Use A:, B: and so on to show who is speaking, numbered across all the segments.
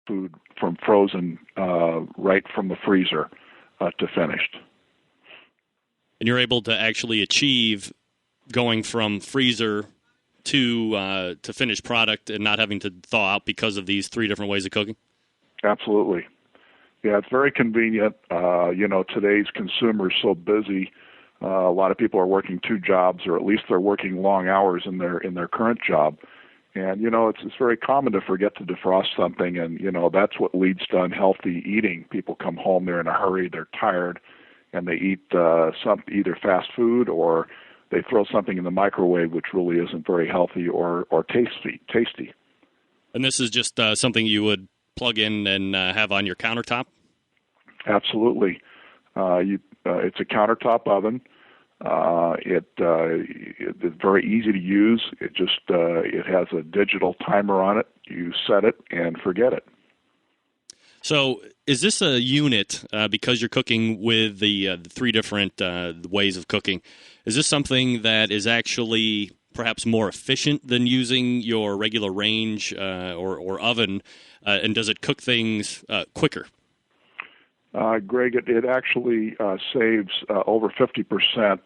A: food from frozen right from the freezer to finished.
B: And you're able to actually achieve going from freezer to finished product and not having to thaw out because of these 3 different ways of cooking?
A: Absolutely. Yeah, it's very convenient. Today's consumer is so busy. A lot of people are working 2 jobs, or at least they're working long hours in their current job. And, it's very common to forget to defrost something, and, that's what leads to unhealthy eating. People come home, they're in a hurry, they're tired, and they eat either fast food or they throw something in the microwave, which really isn't very healthy or tasty.
B: And this is just something you would plug in and have on your countertop?
A: Absolutely. It's a countertop oven. It's very easy to use. It has a digital timer on it. You set it and forget it.
B: So is this a unit, because you're cooking with the 3 different ways of cooking, is this something that is actually perhaps more efficient than using your regular range or oven, and does it cook things quicker?
A: Greg, it actually saves over 50%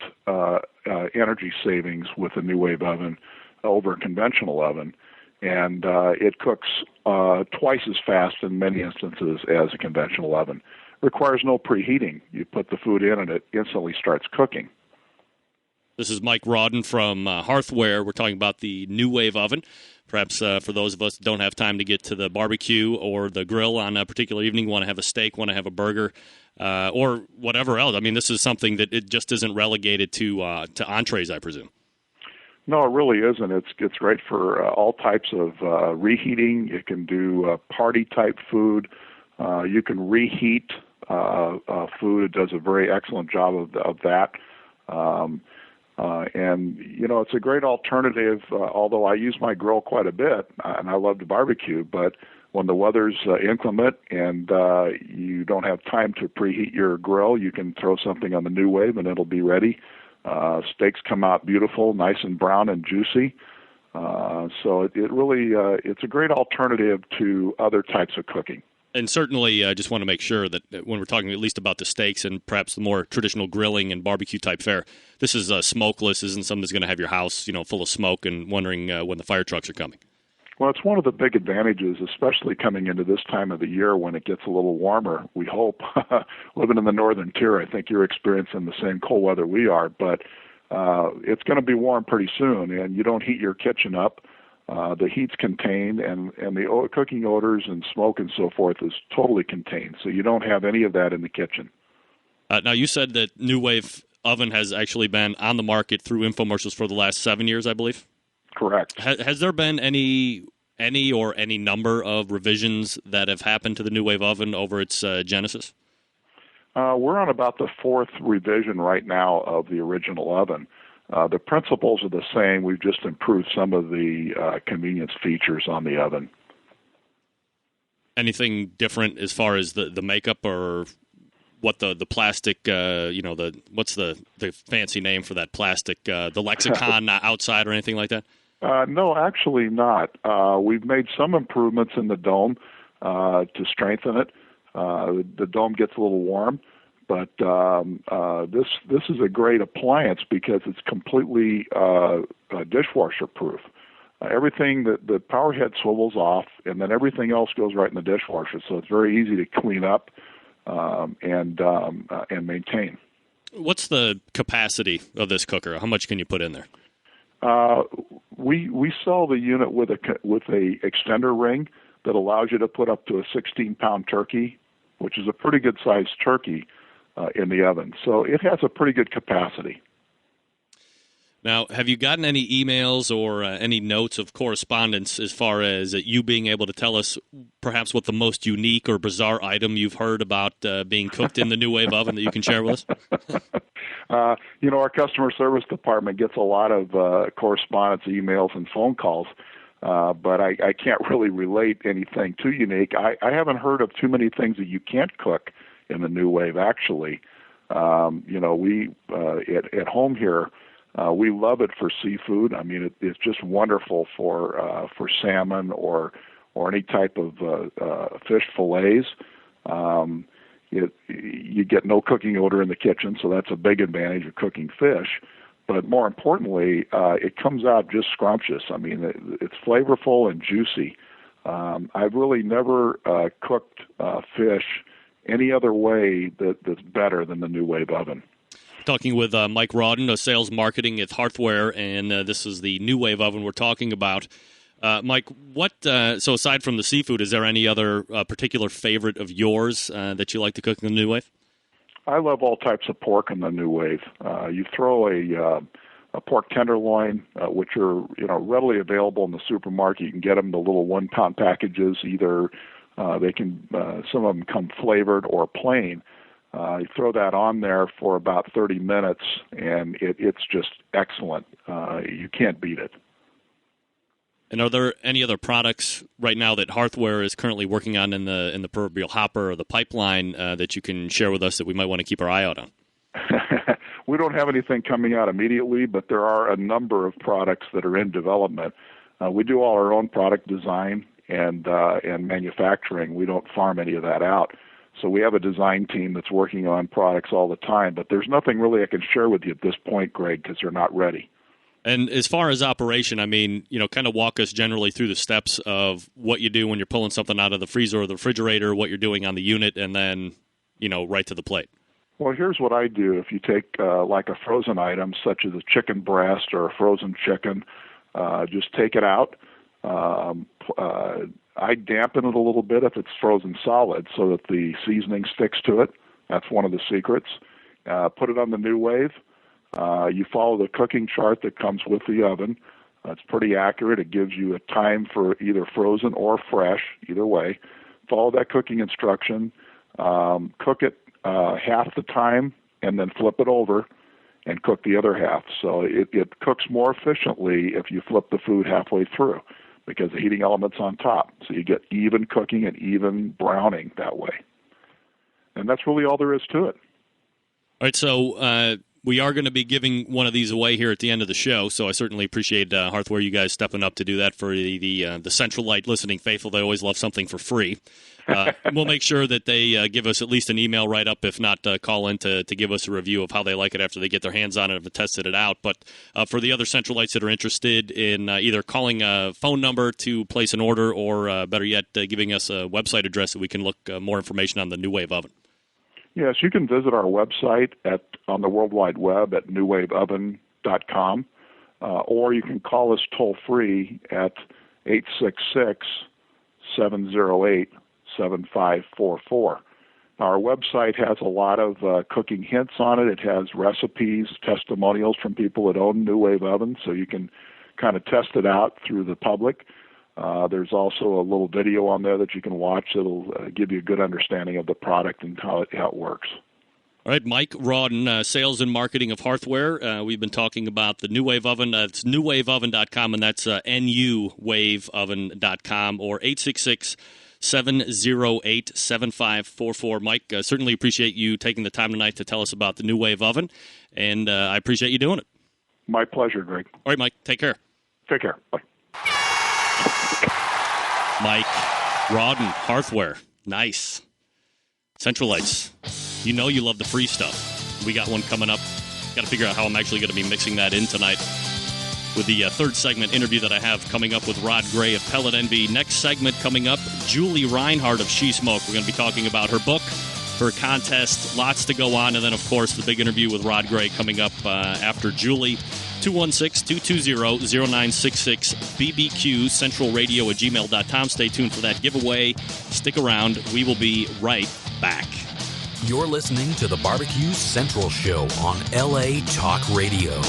A: energy savings with a NuWave oven over a conventional oven. And it cooks twice as fast in many instances as a conventional oven. Requires no preheating. You put the food in and it instantly starts cooking.
B: This is Mike Rawdon from Hearthware. We're talking about the NuWave Oven. Perhaps for those of us that don't have time to get to the barbecue or the grill on a particular evening, want to have a steak, want to have a burger, or whatever else. I mean, this is something that it just isn't relegated to entrees, I presume.
A: No, it really isn't. It's great for all types of reheating. You can do party-type food. You can reheat food. It does a very excellent job of that. And, it's a great alternative, although I use my grill quite a bit, and I love to barbecue, but when the weather's inclement and you don't have time to preheat your grill, you can throw something on the NuWave and it'll be ready. Steaks come out beautiful, nice and brown and juicy. So it really, it's a great alternative to other types of cooking.
B: And certainly, I just want to make sure that when we're talking at least about the steaks and perhaps the more traditional grilling and barbecue type fare, this is smokeless, isn't something that's going to have your house, full of smoke and wondering when the fire trucks are coming.
A: Well, it's one of the big advantages, especially coming into this time of the year when it gets a little warmer, we hope. Living in the northern tier, I think you're experiencing the same cold weather we are, but it's going to be warm pretty soon, and you don't heat your kitchen up. The heat's contained, and the cooking odors and smoke and so forth is totally contained, so you don't have any of that in the kitchen.
B: Now, you said that NuWave Oven has actually been on the market through infomercials for the last 7 years, I believe?
A: Correct.
B: Has there been any number of revisions that have happened to the NuWave Oven over its genesis?
A: We're on about the 4th revision right now of the original oven. The principles are the same. We've just improved some of the convenience features on the oven.
B: Anything different as far as the makeup or what the plastic, what's the fancy name for that plastic, the lexicon outside or anything like that?
A: No, actually not. We've made some improvements in the dome to strengthen it. The dome gets a little warm. But this is a great appliance because it's completely dishwasher proof. Everything the power head swivels off, and then everything else goes right in the dishwasher. So it's very easy to clean up and maintain.
B: What's the capacity of this cooker? How much can you put in there?
A: We sell the unit with a extender ring that allows you to put up to a 16-pound turkey, which is a pretty good sized turkey. In the oven. So it has a pretty good capacity.
B: Now, have you gotten any emails or any notes of correspondence as far as you being able to tell us perhaps what the most unique or bizarre item you've heard about being cooked in the NuWave Oven that you can share with us?
A: Our customer service department gets a lot of correspondence, emails, and phone calls, but I can't really relate anything too unique. I haven't heard of too many things that you can't cook in the NuWave, actually. We at home here, we love it for seafood. I mean, it's just wonderful for salmon or or any type of fish fillets. You get no cooking odor in the kitchen, so that's a big advantage of cooking fish. But more importantly, it comes out just scrumptious. I mean, it's flavorful and juicy. I've really never cooked fish any other way that's better than the NuWave Oven.
B: Talking with Mike Rawdon, sales marketing at Hearthware, and this is the NuWave Oven we're talking about. Mike, so aside from the seafood, is there any other particular favorite of yours that you like to cook in the NuWave?
A: I love all types of pork in the NuWave. You throw a pork tenderloin, which are readily available in the supermarket. You can get them in the little 1-pound packages. Either they can some of them come flavored or plain. You throw that on there for about 30 minutes, and it's just excellent. You can't beat it.
B: And are there any other products right now that Hearthware is currently working on in the proverbial hopper or the pipeline that you can share with us that we might want to keep our eye out on?
A: We don't have anything coming out immediately, but there are a number of products that are in development. We do all our own product design and manufacturing. We don't farm any of that out. So we have a design team that's working on products all the time, but there's nothing really I can share with you at this point, Greg, because they're not ready.
B: And as far as operation, I mean, kind of walk us generally through the steps of what you do when you're pulling something out of the freezer or the refrigerator, what you're doing on the unit, and then, right to the plate.
A: Well, here's what I do. If you take like a frozen item, such as a chicken breast or a frozen chicken, just take it out. I dampen it a little bit if it's frozen solid so that the seasoning sticks to it. That's one of the secrets. Put it on the NuWave. You follow the cooking chart that comes with the oven. It's pretty accurate. It gives you a time for either frozen or fresh, either way. Follow that cooking instruction. Cook it half the time and then flip it over and cook the other half. So it cooks more efficiently if you flip the food halfway through because the heating element's on top. So you get even cooking and even browning that way. And that's really all there is to it.
B: All right, so we are going to be giving one of these away here at the end of the show, so I certainly appreciate Hearthware, you guys stepping up to do that for the Central Light listening faithful. They always love something for free. We'll make sure that they give us at least an email write-up, if not call in to give us a review of how they like it after they get their hands on it and have tested it out. But for the other Central Lights that are interested in either calling a phone number to place an order or, better yet, giving us a website address so we can look more information on the NuWave Oven.
A: Yes, you can visit our website on the World Wide Web at NuWaveOven.com, or you can call us toll-free at 866-708-7544. Our website has a lot of cooking hints on it. It has recipes, testimonials from people that own NuWave Ovens, so you can kind of test it out through the public. There's also a little video on there that you can watch that'll give you a good understanding of the product and how it works.
B: All right, Mike Rawdon, sales and marketing of Hearthware. We've been talking about the NuWave Oven. It's NuWaveOven.com, and that's NuWaveOven.com, or 866-708-7544. Mike, certainly appreciate you taking the time tonight to tell us about the NuWave Oven, and I appreciate you doing it.
A: My pleasure, Greg.
B: All right, Mike, take care.
A: Take care. Bye.
B: Mike Rawdon, Hearthware. Nice. Central Lights. You know you love the free stuff. We got one coming up. Got to figure out how I'm actually going to be mixing that in tonight with the third segment interview that I have coming up with Rod Gray of Pellet Envy. Next segment coming up, Julie Reinhardt of She Smoke. We're going to be talking about her book, her contest, lots to go on, and then, of course, the big interview with Rod Gray coming up after Julie. 216-220-0966, BBQ, centralradio@gmail.com. Stay tuned for that giveaway. Stick around. We will be right back.
C: You're listening to the Barbecue Central Show on LA Talk Radio.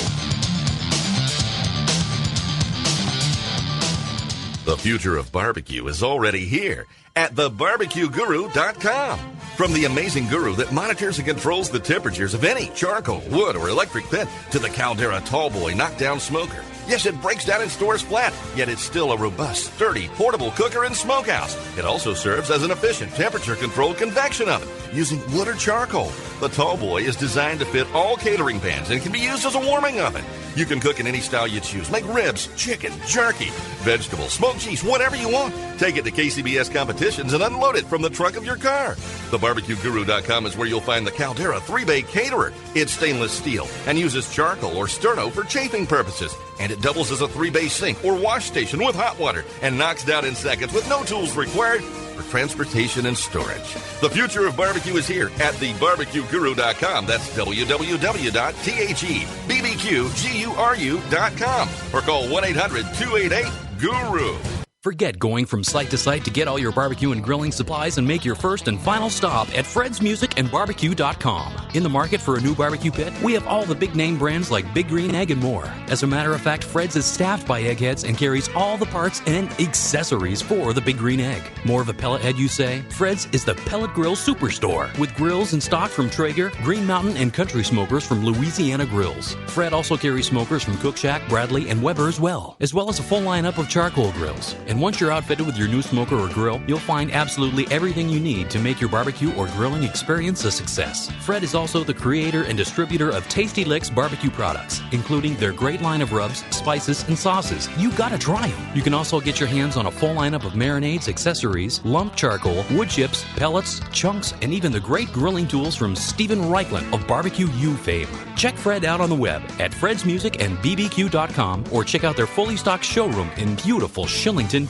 D: The future of barbecue is already here at thebarbecueguru.com. From the amazing guru that monitors and controls the temperatures of any charcoal, wood, or electric pit to the Caldera Tallboy knockdown smoker. Yes, it breaks down and stores flat, yet it's still a robust, sturdy, portable cooker and smokehouse. It also serves as an efficient temperature-controlled convection oven using wood or charcoal. The Tallboy is designed to fit all catering pans and can be used as a warming oven. You can cook in any style you choose. Make ribs, chicken, jerky, vegetables, smoked cheese, whatever you want. Take it to KCBS competitions and unload it from the trunk of your car. TheBarbecueGuru.com is where you'll find the Caldera 3-Bay Caterer. It's stainless steel and uses charcoal or sterno for chafing purposes. And it doubles as a 3-bay sink or wash station with hot water and knocks down in seconds with no tools required for transportation and storage. The future of barbecue is here at TheBarbecueGuru.com. That's www.thebbqguru.com or call 1-800-288-GURU.
C: Forget going from site to site to get all your barbecue and grilling supplies and make your first and final stop at fredsmusicandbarbecue.com. In the market for a new barbecue pit, we have all the big name brands like Big Green Egg and more. As a matter of fact, Fred's is staffed by eggheads and carries all the parts and accessories for the Big Green Egg. More of a pellet head, you say? Fred's is the pellet grill superstore with grills in stock from Traeger, Green Mountain, and Country Smokers from Louisiana Grills. Fred also carries smokers from Cook Shack, Bradley, and Weber as well as a full lineup of charcoal grills. And once you're outfitted with your new smoker or grill, you'll find absolutely everything you need to make your barbecue or grilling experience a success. Fred is also the creator and distributor of Tasty Licks barbecue products, including their great line of rubs, spices, and sauces. You gotta try them. You can also get your hands on a full lineup of marinades, accessories, lump charcoal, wood chips, pellets, chunks, and even the great grilling tools from Stephen Reichland of Barbecue U fame. Check Fred out on the web at fredsmusicandbbq.com or check out their fully stocked showroom in beautiful Shillington, PA.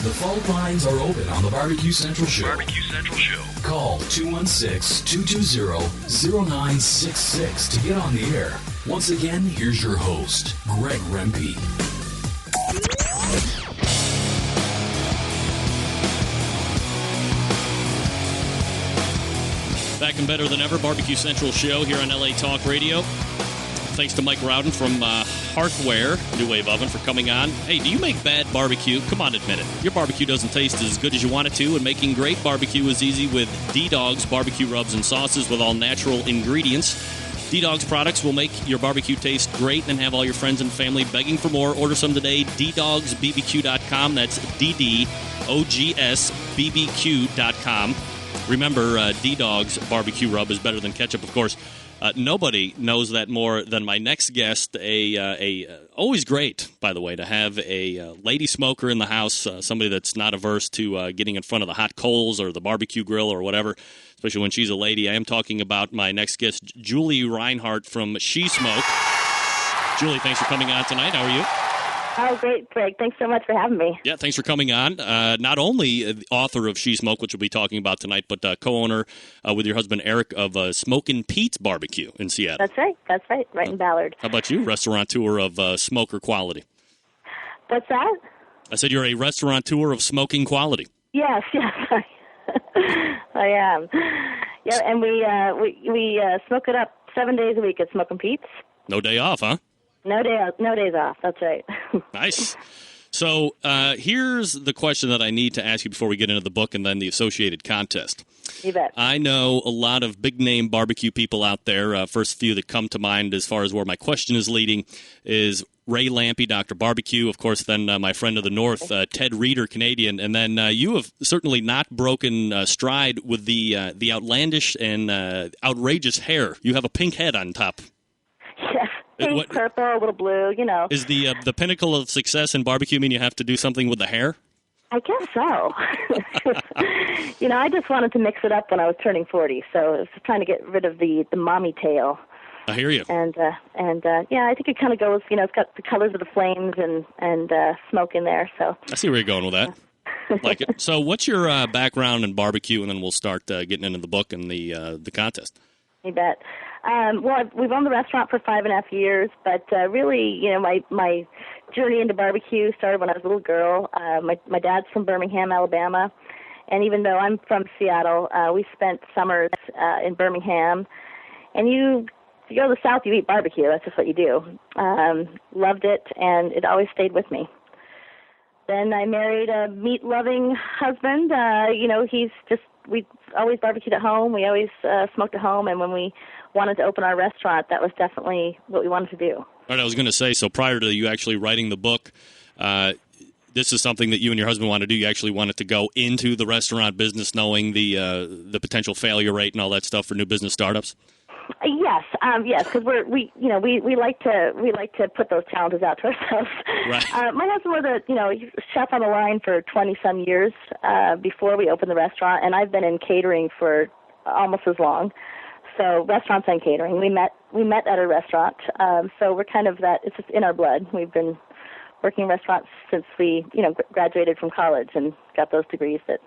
C: The phone lines are open on the Barbecue Central Show. Call 216-220-0966 to get on the air. Once again, here's your host, Greg Rempe.
B: Back and better than ever, Barbecue Central Show here on LA Talk Radio. Thanks to Mike Rawdon from Hearthware, NuWave Oven, for coming on. Hey, do you make bad barbecue? Come on, admit it. Your barbecue doesn't taste as good as you want it to, and making great barbecue is easy with D-Dog's barbecue rubs and sauces with all natural ingredients. D-Dog's products will make your barbecue taste great and have all your friends and family begging for more. Order some today, ddogsbbq.com. That's DDOGSBBQ.com. Remember, D-Dog's barbecue rub is better than ketchup, of course. Nobody knows that more than my next guest. Always great, by the way, to have a lady smoker in the house, somebody that's not averse to getting in front of the hot coals or the barbecue grill or whatever, especially when she's a lady. I am talking about my next guest, Julie Reinhardt from She Smoke. Julie, thanks for coming on tonight. How are you?
E: Oh, great, Greg. Thanks so much for having me.
B: Yeah, thanks for coming on. Not only the author of She Smoke, which we'll be talking about tonight, but co-owner with your husband, Eric, of Smokin' Pete's Barbecue in Seattle.
E: That's right, right in Ballard.
B: How about you, restaurateur of smoker quality?
E: What's that?
B: I said you're a restaurateur of smoking quality.
E: Yes, I am. Yeah, and we smoke it up 7 days a week at Smokin' Pete's.
B: No day off, huh?
E: No days off. That's right.
B: Nice. So here's the question that I need to ask you before we get into the book and then the associated contest.
E: You bet.
B: I know a lot of big-name barbecue people out there. First few that come to mind as far as where my question is leading is Ray Lampe, Dr. Barbecue, of course, then my friend of the North, Ted Reeder, Canadian, and then you have certainly not broken stride with the outlandish and outrageous hair. You have a pink head on top.
E: Yes. Pink, purple, a little blue, you know. Is
B: the pinnacle of success in barbecue mean you have to do something with the hair?
E: I guess so. I just wanted to mix it up when I was turning 40, so I was trying to get rid of the mommy tail.
B: I hear you.
E: And I think it kind of goes, it's got the colors of the flames and smoke in there. So
B: I see where you're going with that. Like it. So what's your background in barbecue, and then we'll start getting into the book and the contest.
E: You bet. We've owned the restaurant for 5.5 years, but really, my journey into barbecue started when I was a little girl. My dad's from Birmingham, Alabama, and even though I'm from Seattle, we spent summers in Birmingham. And you go to the South, you eat barbecue. That's just what you do. Loved it, and it always stayed with me. Then I married a meat-loving husband. We always barbecued at home. We always smoked at home. And when we wanted to open our restaurant, that was definitely what we wanted to do.
B: All right, I was going to say, so prior to you actually writing the book, this is something that you and your husband want to do. You actually wanted to go into the restaurant business knowing the potential failure rate and all that stuff for new business startups?
E: Yes, because we like to put those challenges out to ourselves.
B: Right.
E: My husband was a chef on the line for 20 some years before we opened the restaurant, and I've been in catering for almost as long. So restaurants and catering. We met at a restaurant, so we're kind of that. It's just in our blood. We've been working in restaurants since we graduated from college and got those degrees that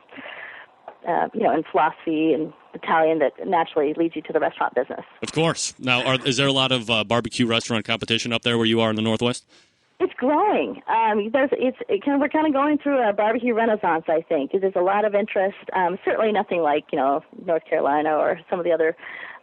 E: in philosophy and Italian that naturally leads you to the restaurant business.
B: Of course. Now, is there a lot of barbecue restaurant competition up there where you are in the Northwest?
E: It's growing. We're kind of going through a barbecue renaissance, I think. There's a lot of interest. Certainly nothing like North Carolina or some of the other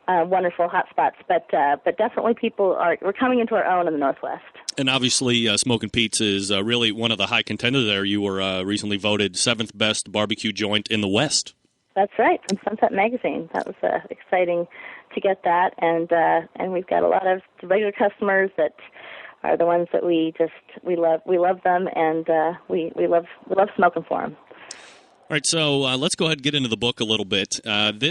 E: wonderful hot spots, but definitely we're coming into our own in the Northwest. And
B: obviously, Smokin' Pete's is really one of the high contenders there. You were recently voted 7th best barbecue joint in the West. That's right, from Sunset Magazine. That was exciting to get that, and we've got a lot of regular customers that are the ones that we love. We love them, and we love smoking for them. All right, so let's go ahead and get into the book a little bit. And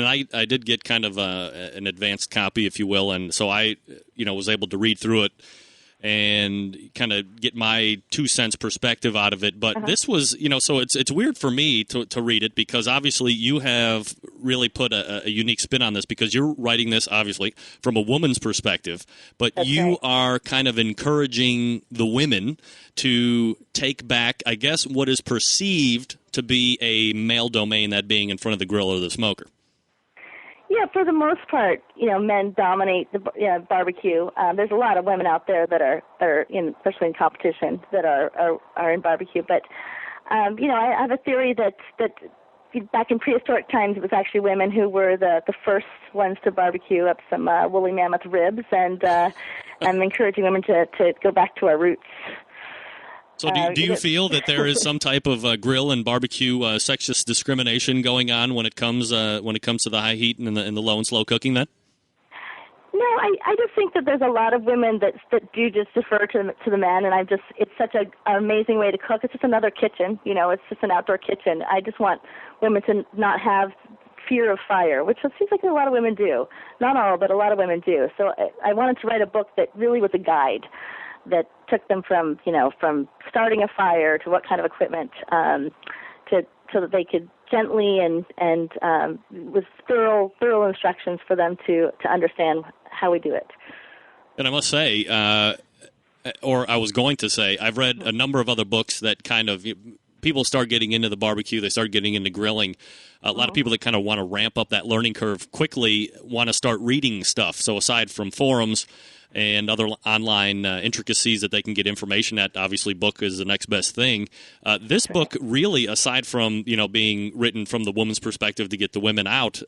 B: I did get kind of an advanced copy, if you will, and so I was able to read through it and kind of get my 2 cents perspective out of it. But this was, so it's weird for me to read it because obviously you have really put a unique spin on this because you're writing this obviously from a woman's perspective, but That's you right. are kind of encouraging the women to take back, I guess, what is perceived to be a male domain, that being in front of the grill or the smoker. Yeah, for the most part, men dominate the barbecue. There's a lot of women out there that are especially in competition, that are in barbecue. But I have a theory that back in prehistoric times, it was actually women who were the first ones to barbecue up some woolly mammoth ribs, and I'm encouraging women to go back to our roots. So do you feel that there is some type of grill and barbecue sexist discrimination going on when it comes to the high heat and the low and slow cooking then? No, I just think that there's a lot of women that do just defer to the men, and it's such an amazing way to cook. It's just another kitchen, it's just an outdoor kitchen. I just want women to not have fear of fire, which it seems like a lot of women do. Not all, but a lot of women do. So I wanted to write a book that really was a guide that took them from starting a fire to what kind of equipment, so that they could gently and with thorough instructions for them to understand how we do it. And I must say, or I was going to say, I've read a number of other books that kind of people start getting into the barbecue, they start getting into grilling. A lot of people that kind of want to ramp up that learning curve quickly want to start reading stuff. So aside from forums and other online intricacies that they can get information at, obviously book is the next best thing. This book really, aside from being written from the woman's perspective to get the women out,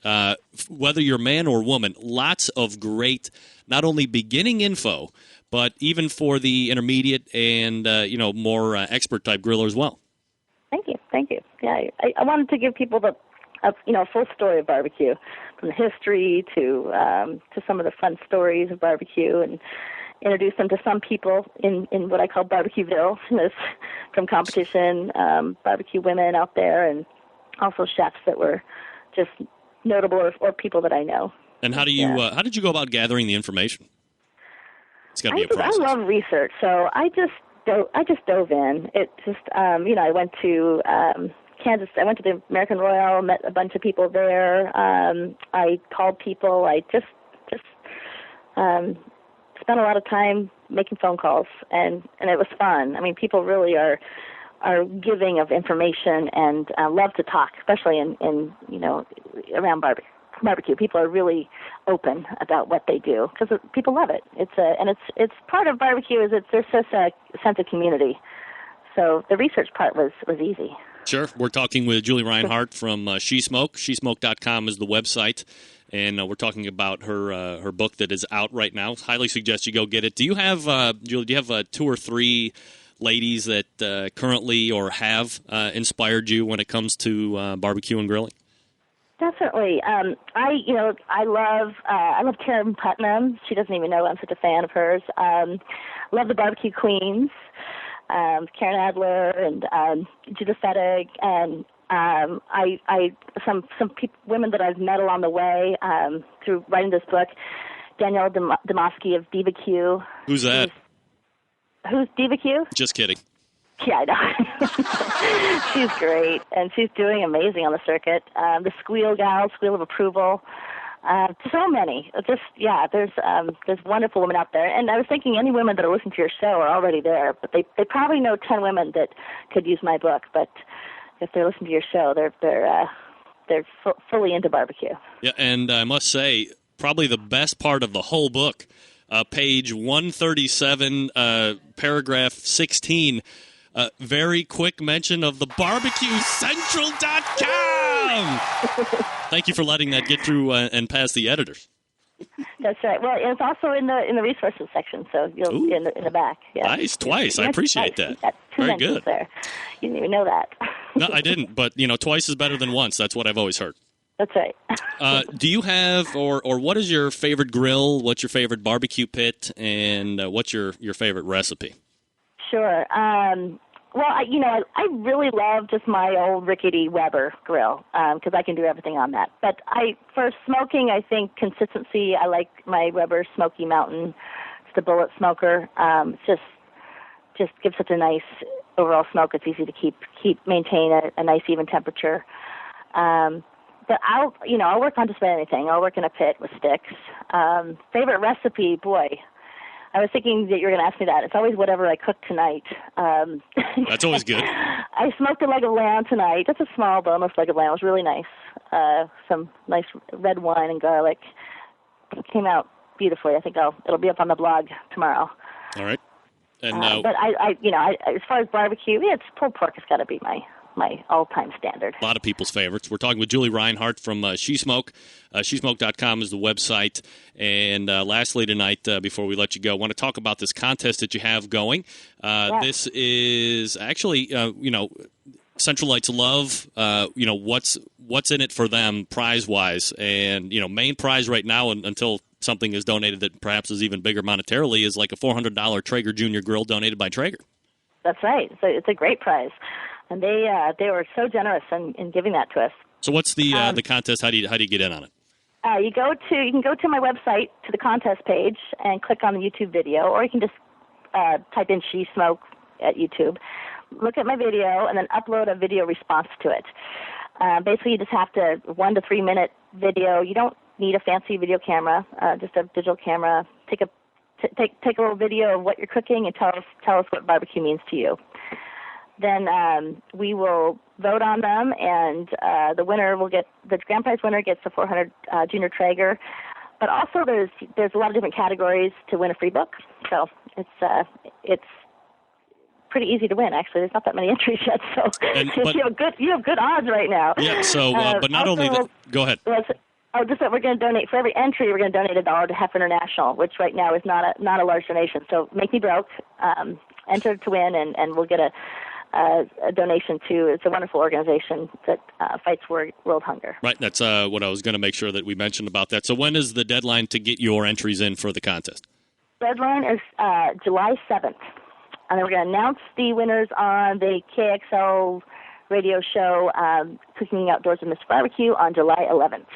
B: whether you're man or woman, lots of great not only beginning info, but even for the intermediate and more expert type griller as well. Thank you. Yeah, I wanted to give people a full story of barbecue, from the history to some of the fun stories of barbecue, and introduce them to some people in what I call Barbecueville, from competition, barbecue women out there, and also chefs that were just notable or people that I know. And how did you go about gathering the information? It's got to be a process. I love research, so I just dove in. It just I went to Kansas. I went to the American Royal, met a bunch of people there. I called people. I just spent a lot of time making phone calls, and it was fun. I mean, people really are giving of information and love to talk, especially in around barbecue. People are really open about what they do because people love it. It's part of barbecue is there's just a sense of community. So the research part was easy. Sure. We're talking with Julie Reinhart from She Smoke. SheSmoke.com is the website, and we're talking about her book that is out right now. Highly suggest you go get it. Do you have, Julie, 2 or 3 ladies that currently or have inspired you when it comes to barbecue and grilling? Definitely. I love Karen Putnam. She doesn't even know I'm such a fan of hers. Love the Barbecue Queens. Karen Adler and Judith Fettig, and
E: Some women that I've met along the way through writing this book. Danielle Demosky of Diva Q.
B: Who's that?
E: Who's Diva Q?
B: Just kidding.
E: Yeah, I know. She's great, and she's doing amazing on the circuit. The Squeal Gal, Squeal of Approval. So many. There's wonderful women out there. And I was thinking any women that are listening to your show are already there, but they probably know 10 women that could use my book. But if they're listening to your show, they're fully into barbecue.
B: Yeah, and I must say, probably the best part of the whole book, page 137, paragraph 16, very quick mention of the BarbecueCentral.com. Thank you for letting that get through and pass the editors.
E: That's right. Well, it's also in the resources section, so you'll be in the back. Yeah.
B: Nice, twice. I appreciate that. Very good.
E: There. You didn't even know that.
B: No, I didn't, but twice is better than once. That's what I've always heard.
E: That's right.
B: Do you have, or what is your favorite grill? What's your favorite barbecue pit? And what's your favorite recipe?
E: Sure. Well, I really love just my old rickety Weber grill because I can do everything on that. But for smoking, I think consistency. I like my Weber Smoky Mountain. It's the bullet smoker. Just gives such a nice overall smoke. It's easy to maintain a nice even temperature. But I'll work on just about anything. I'll work in a pit with sticks. Favorite recipe, boy. I was thinking that you were going to ask me that. It's always whatever I cook tonight.
B: That's always good.
E: I smoked a leg of lamb tonight. Just a small boneless leg of lamb. It was really nice. Some nice red wine and garlic. It came out beautifully. I think it'll be up on the blog tomorrow.
B: All right. And
E: but I as far as barbecue, it's pulled pork has got to be my all-time standard.
B: A lot of people's favorites. We're talking with Julie Reinhardt from She Smoke. SheSmoke.com is the website. And lastly tonight, before we let you go, I want to talk about this contest that you have going. This is actually, Centralites love, what's in it for them prize-wise. And, main prize right now until something is donated that perhaps is even bigger monetarily is like a $400 Traeger Junior grill donated by Traeger.
E: That's right. So it's a great prize. And they were so generous in giving that to us.
B: So what's the contest? How do you get in on it?
E: You can go to my website to the contest page and click on the YouTube video, or you can just type in She Smoke at YouTube. Look at my video and then upload a video response to it. Basically, you just have to 1 to 3 minute video. You don't need a fancy video camera, just a digital camera. Take a little video of what you're cooking and tell us what barbecue means to you. Then we will vote on them, and the grand prize winner gets the 400 Junior Traeger. But also there's a lot of different categories to win a free book. So it's pretty easy to win. Actually, there's not that many entries yet. So you have good odds right now.
B: Yeah. So, but not only that. Go ahead.
E: Just that we're going to donate for every entry. We're going to donate $1 to Heifer International, which right now is not a large donation. So make me broke. Enter to win, and we'll get a donation to. It's a wonderful organization that fights world hunger.
B: Right. That's what I was going to make sure that we mentioned about that. So when is the deadline to get your entries in for the contest?
E: Deadline is July 7th. And then we're going to announce the winners on the KXL radio show, Cooking Outdoors with Mr. Barbecue, on July 11th.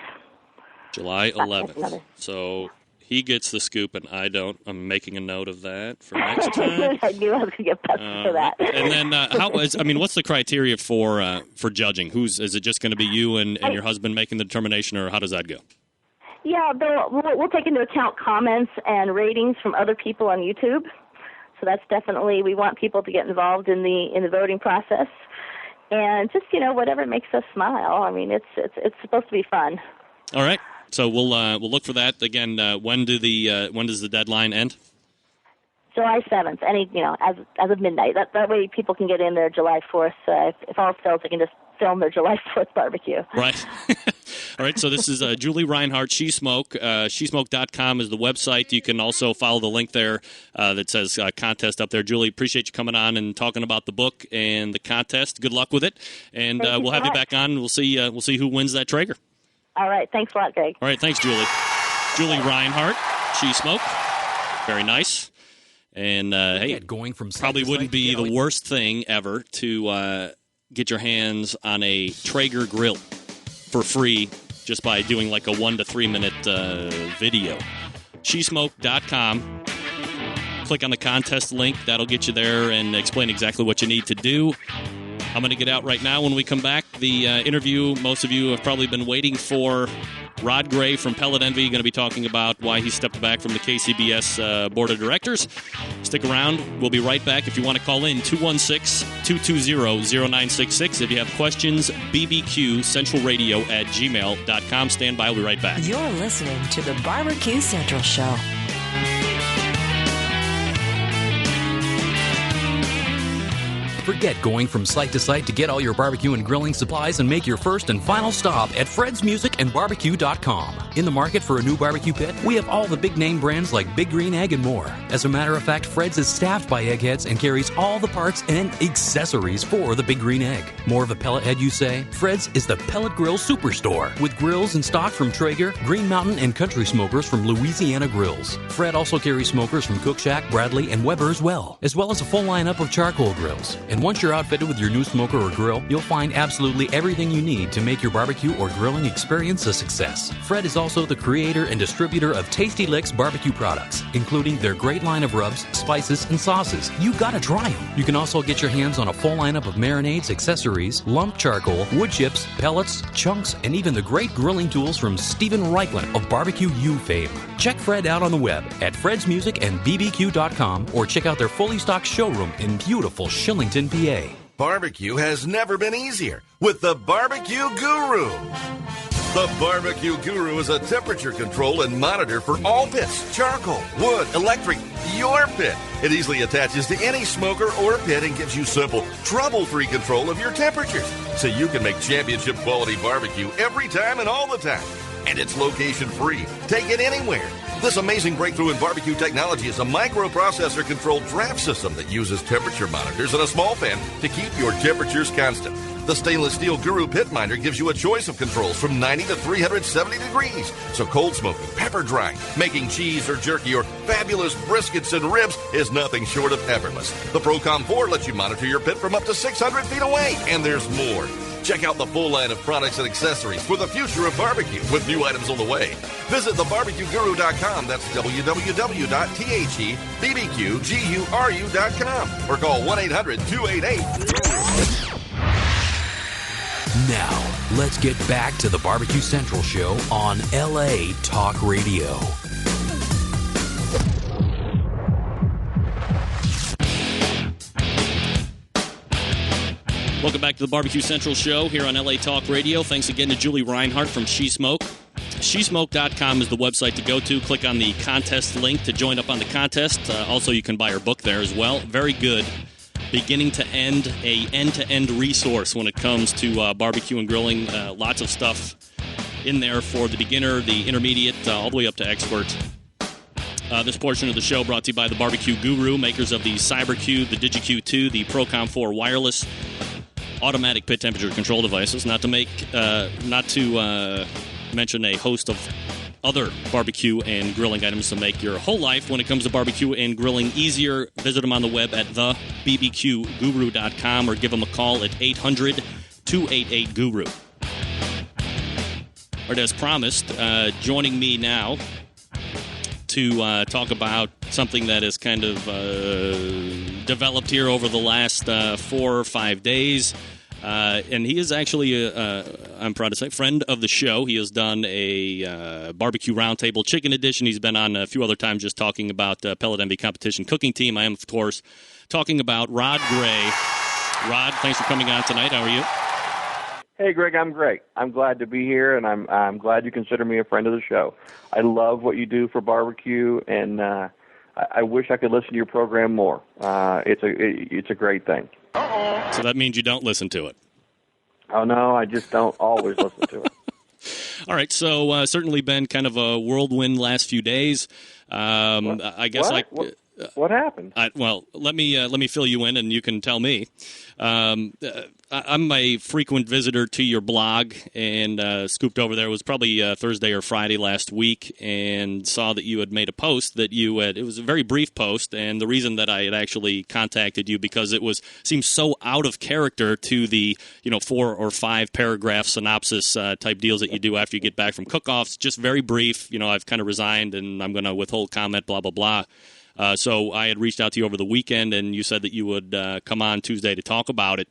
B: July 11th. So he gets the scoop and I don't. I'm making a note of that for next time.
E: I knew I was going to get busted for that.
B: And then what's the criteria for judging? Is it just going to be you and your husband making the determination, or how does that go?
E: Yeah, we'll take into account comments and ratings from other people on YouTube. So that's definitely, we want people to get involved in the voting process. And just, whatever makes us smile. I mean, it's supposed to be fun.
B: All right. So we'll look for that again. When does the deadline end?
E: July 7th. As of midnight. That way people can get in there July 4th. If all fails, they can just film their July 4th barbecue.
B: Right. All right. So this is Julie Reinhardt, She Smoke. SheSmoke.com is the website. You can also follow the link there that says contest up there. Julie, appreciate you coming on and talking about the book and the contest. Good luck with it, and we'll have you back on. And we'll see who wins that Traeger.
E: All right. Thanks a lot, Greg.
B: All right. Thanks, Julie. Julie Reinhardt, She Smoke. Very nice. And, hey,
C: going from
B: probably wouldn't be the worst thing ever to get your hands on a Traeger grill for free just by doing like a 1 to 3 minute video. SheSmoke.com. Click on the contest link. That'll get you there and explain exactly what you need to do. I'm going to get out right now. When we come back, the interview most of you have probably been waiting for. Rod Gray from Pellet Envy going to be talking about why he stepped back from the KCBS board of directors. Stick around. We'll be right back. If you want to call in, 216-220-0966. If you have questions, bbqcentralradio@gmail.com. Stand by. We'll be right back.
F: You're listening to the Barbecue Central Show.
C: Forget going from site to site to get all your barbecue and grilling supplies and make your first and final stop at fredsmusicandbarbecue.com. In the market for a new barbecue pit, we have all the big name brands like Big Green Egg and more. As a matter of fact, Fred's is staffed by eggheads and carries all the parts and accessories for the Big Green Egg. More of a pellet head, you say? Fred's is the pellet grill superstore with grills in stock from Traeger, Green Mountain, and Country Smokers from Louisiana Grills. Fred also carries smokers from Cook Shack, Bradley, and Weber as well as a full lineup of charcoal grills. And once you're outfitted with your new smoker or grill, you'll find absolutely everything you need to make your barbecue or grilling experience a success. Fred is also the creator and distributor of Tasty Licks barbecue products, including their great line of rubs, spices, and sauces. You gotta try them. You can also get your hands on a full lineup of marinades, accessories, lump charcoal, wood chips, pellets, chunks, and even the great grilling tools from Stephen Reichland of Barbecue U fame. Check Fred out on the web at fredsmusicandbbq.com or check out their fully stocked showroom in beautiful Shillington, PA.
D: Barbecue has never been easier with the Barbecue Guru. The Barbecue Guru is a temperature control and monitor for all pits, charcoal, wood, electric, your pit. It easily attaches to any smoker or pit and gives you simple, trouble-free control of your temperatures so you can make championship quality barbecue every time and all the time. And it's location-free. Take it anywhere. This amazing breakthrough in barbecue technology is a microprocessor-controlled draft system that uses temperature monitors and a small fan to keep your temperatures constant. The stainless steel Guru Pit Minder gives you a choice of controls from 90 to 370 degrees. So cold smoking, pepper drying, making cheese or jerky, or fabulous briskets and ribs is nothing short of effortless. The Procom 4 lets you monitor your pit from up to 600 feet away. And there's more. Check out the full line of products and accessories for the future of barbecue with new items on the way. Visit thebarbecueguru.com. That's www.thebbqguru.com or call 1-800-288-GURU.
C: Now, let's get back to the Barbecue Central Show on LA Talk Radio.
B: Welcome back to the Barbecue Central Show here on LA Talk Radio. Thanks again to Julie Reinhart from SheSmoke. SheSmoke.com is the website to go to. Click on the contest link to join up on the contest. Also, you can buy her book there as well. Very good. Beginning to end, a end-to-end resource when it comes to barbecue and grilling. Lots of stuff in there for the beginner, the intermediate, all the way up to expert. This portion of the show brought to you by the Barbecue Guru, makers of the CyberQ, the DigiQ2, the Procom 4 wireless automatic pit temperature control devices. Not to mention a host of other barbecue and grilling items to make your whole life when it comes to barbecue and grilling easier. Visit them on the web at thebbqguru.com or give them a call at 800-288-GURU. Or as promised, joining me now to talk about something that has kind of developed here over the last 4 or 5 days. And he is actually, I'm proud to say, friend of the show. He has done a barbecue roundtable chicken edition. He's been on a few other times just talking about Pellet Envy competition cooking team. I am, of course, talking about Rod Gray. Rod, thanks for coming on tonight. How are you?
G: Hey, Greg, I'm great. I'm glad to be here, and I'm glad you consider me a friend of the show. I love what you do for barbecue, and I wish I could listen to your program more. It's a great thing.
B: So that means you don't listen to it?
G: Oh, no, I just don't always listen to it.
B: All right, so certainly been kind of a whirlwind last few days. I guess
G: What? What happened?
B: Well, let me fill you in, and you can tell me. I'm a frequent visitor to your blog, and scooped over there. It was probably Thursday or Friday last week, and saw that you had made a post that you had. It was a very brief post, and the reason that I had actually contacted you because it seemed so out of character to the 4 or 5 paragraph synopsis type deals that you do after you get back from cook-offs. Just very brief. I've kind of resigned, and I'm going to withhold comment. Blah blah blah. So I had reached out to you over the weekend, and you said that you would come on Tuesday to talk about it.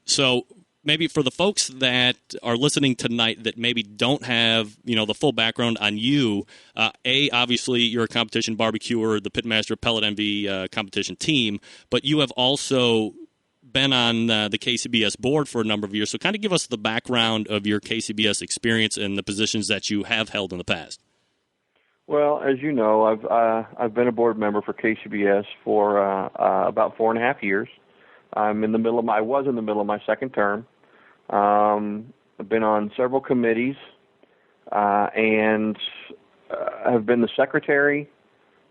B: So maybe for the folks that are listening tonight that maybe don't have, the full background on you, obviously you're a competition barbecuer, the Pitmaster Pellet Envy competition team, but you have also been on the KCBS board for a number of years. So kind of give us the background of your KCBS experience and the positions that you have held in the past.
G: Well, as you know, I've been a board member for KCBS for about 4.5 years. I was in the middle of my second term. I've been on several committees, and have been the secretary,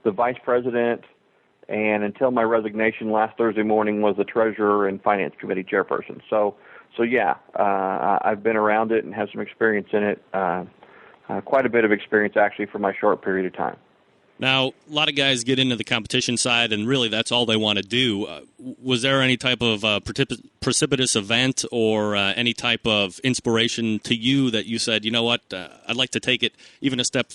G: the vice president, and until my resignation last Thursday morning was the treasurer and finance committee chairperson. So yeah, I've been around it and have some experience in it. Quite a bit of experience, actually, for my short period of time.
B: Now, a lot of guys get into the competition side, and really that's all they want to do. Was there any type of precipitous event or any type of inspiration to you that you said, you know what, I'd like to take it even a step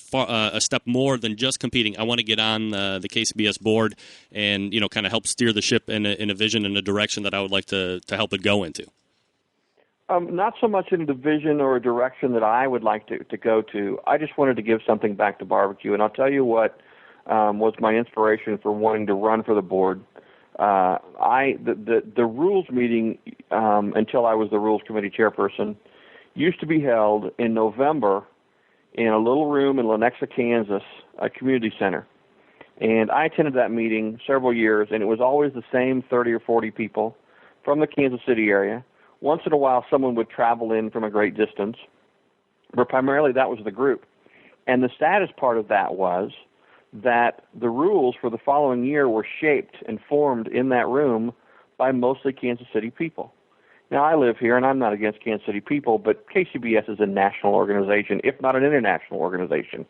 B: more than just competing. I want to get on the KCBS board and kind of help steer the ship in a vision and a direction that I would like to help it go into?
G: Not so much in a division or a direction that I would like to go to. I just wanted to give something back to barbecue, and I'll tell you what was my inspiration for wanting to run for the board. The rules meeting, until I was the rules committee chairperson, used to be held in November in a little room in Lenexa, Kansas, a community center. And I attended that meeting several years, and it was always the same 30 or 40 people from the Kansas City area. Once in a while, someone would travel in from a great distance, but primarily that was the group. And the saddest part of that was that the rules for the following year were shaped and formed in that room by mostly Kansas City people. Now, I live here, and I'm not against Kansas City people, but KCBS is a national organization, if not an international organization.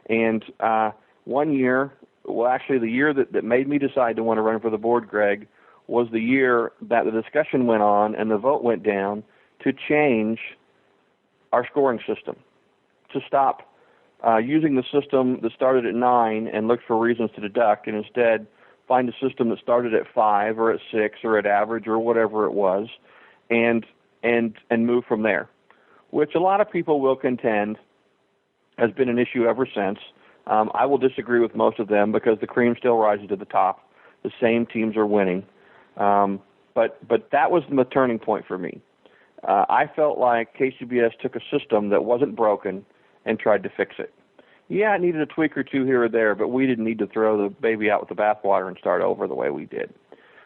G: And one year, well, actually the year that made me decide to want to run for the board, Greg, was the year that the discussion went on and the vote went down to change our scoring system, to stop using the system that started at 9 and looked for reasons to deduct, and instead find a system that started at 5 or at 6 or at average or whatever it was, and move from there, which a lot of people will contend has been an issue ever since. I will disagree with most of them because the cream still rises to the top. The same teams are winning. But that was the turning point for me. I felt like KCBS took a system that wasn't broken and tried to fix it. Yeah, it needed a tweak or two here or there, but we didn't need to throw the baby out with the bathwater and start over the way we did.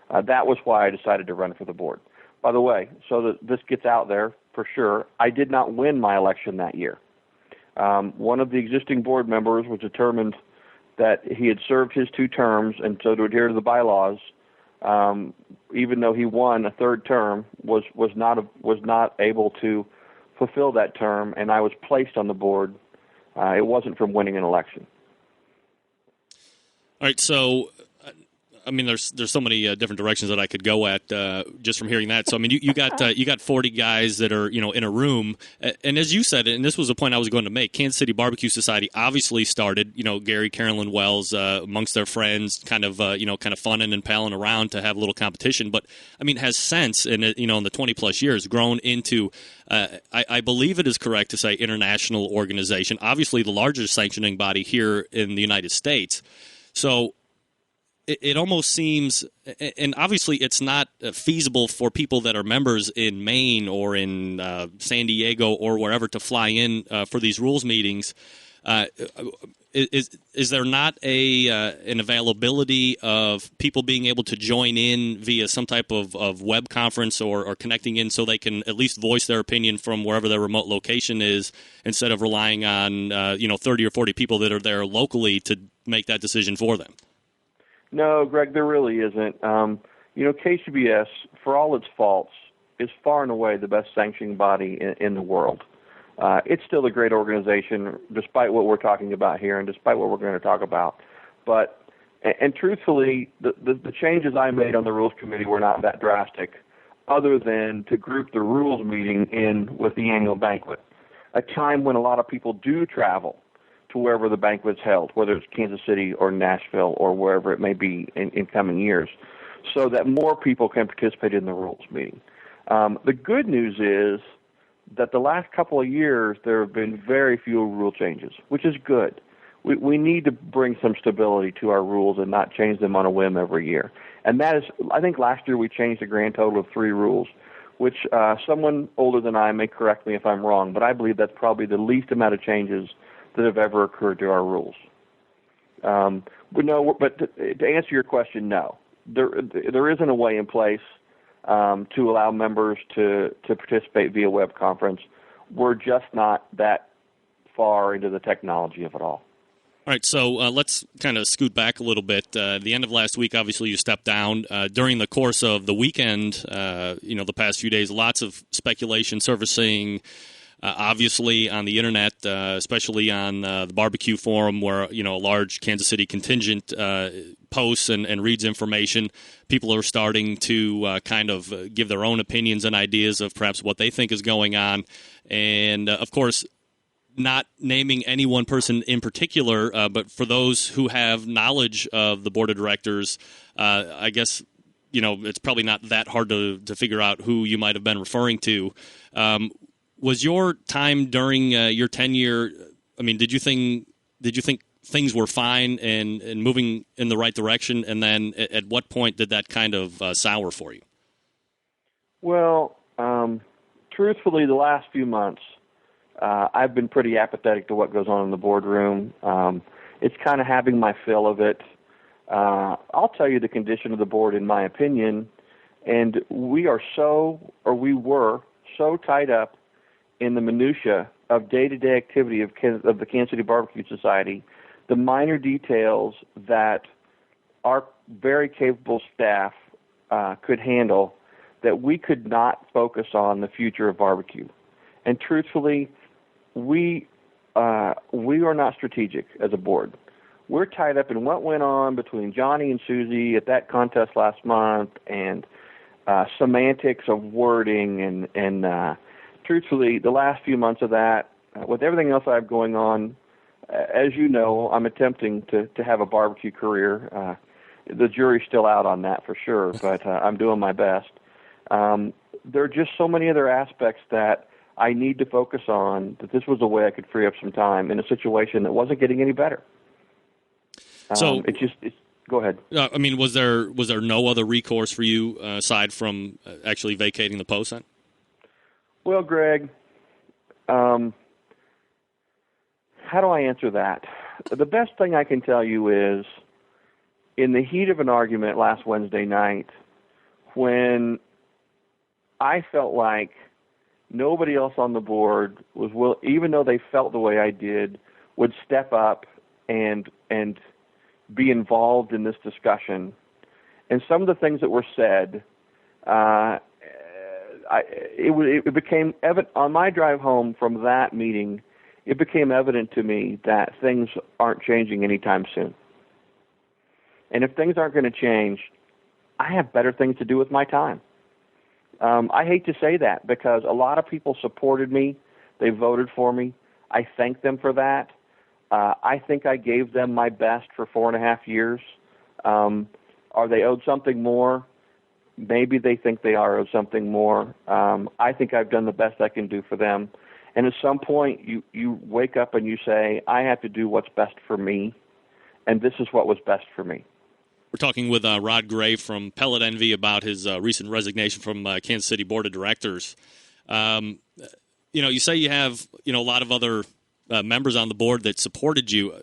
G: That was why I decided to run for the board. By the way, so that this gets out there for sure, I did not win my election that year. One of the existing board members was determined that he had served his 2 terms, and so to adhere to the bylaws, even though he won a 3rd term, was not able to fulfill that term, and I was placed on the board. It wasn't from winning an election.
B: All right, so I mean, there's so many different directions that I could go at just from hearing that. So I mean, you got 40 guys that are in a room, and as you said, and this was a point I was going to make. Kansas City Barbecue Society obviously started, Gary, Carolyn Wells amongst their friends, kind of funning and palling around to have a little competition. But I mean, has since in the 20+ years grown into, I believe it is correct to say, international organization. Obviously, the largest sanctioning body here in the United States. So it almost seems, and obviously it's not feasible for people that are members in Maine or in San Diego or wherever to fly in for these rules meetings. Is there not an availability of people being able to join in via some type of web conference or connecting in so they can at least voice their opinion from wherever their remote location is, instead of relying on 30 or 40 people that are there locally to make that decision for them?
G: No, Greg, there really isn't. KCBS, for all its faults, is far and away the best sanctioning body in the world. It's still a great organization, despite what we're talking about here and despite what we're going to talk about. And truthfully, the changes I made on the Rules Committee were not that drastic, other than to group the Rules meeting in with the annual banquet, a time when a lot of people do travel to wherever the banquet's held, whether it's Kansas City or Nashville or wherever it may be in coming years, so that more people can participate in the Rules meeting. The good news is that the last couple of years there have been very few rule changes, which is good. We need to bring some stability to our rules and not change them on a whim every year. And that is, I think last year we changed a grand total of 3 rules, which someone older than I may correct me if I'm wrong, but I believe that's probably the least amount of changes that have ever occurred to our rules. But to answer your question, no. There isn't a way in place to allow members to participate via web conference. We're just not that far into the technology of it all.
B: All right, so let's kind of scoot back a little bit. The end of last week, obviously, you stepped down. During the course of the weekend, the past few days, lots of speculation surfacing, obviously, on the Internet, especially on the barbecue forum where, a large Kansas City contingent posts and reads information. People are starting to kind of give their own opinions and ideas of perhaps what they think is going on. And, of course, not naming any one person in particular, but for those who have knowledge of the board of directors, I guess, it's probably not that hard to figure out who you might have been referring to. Was your time during your tenure, did you think things were fine and moving in the right direction? And then at what point did that kind of sour for you?
G: Well, truthfully, the last few months, I've been pretty apathetic to what goes on in the boardroom. It's kind of having my fill of it. I'll tell you the condition of the board, in my opinion, and we were so tied up in the minutia of day-to-day activity of the Kansas City Barbecue Society, the minor details that our very capable staff could handle, that we could not focus on the future of barbecue. And truthfully, we are not strategic as a board. We're tied up in what went on between Johnny and Susie at that contest last month, and semantics of wording, and truthfully, the last few months of that, with everything else I have going on, as you know, I'm attempting to have a barbecue career. The jury's still out on that for sure, but I'm doing my best. There are just so many other aspects that I need to focus on, that this was a way I could free up some time in a situation that wasn't getting any better.
B: So
G: go ahead.
B: Was there no other recourse for you aside from actually vacating the post then?
G: Well, Greg, how do I answer that? The best thing I can tell you is, in the heat of an argument last Wednesday night, when I felt like nobody else on the board was even though they felt the way I did, would step up and be involved in this discussion. And some of the things that were said, it became evident on my drive home from that meeting. It became evident to me that things aren't changing anytime soon. And if things aren't going to change, I have better things to do with my time. I hate to say that, because a lot of people supported me. They voted for me. I thank them for that. I think I gave them my best for 4.5 years. Are they owed something more? Maybe they think they are owed something more. I think I've done the best I can do for them. And at some point, you wake up and you say, I have to do what's best for me, and this is what was best for me.
B: We're talking with Rod Gray from Pellet Envy about his recent resignation from Kansas City Board of Directors. You say you have a lot of other members on the board that supported you.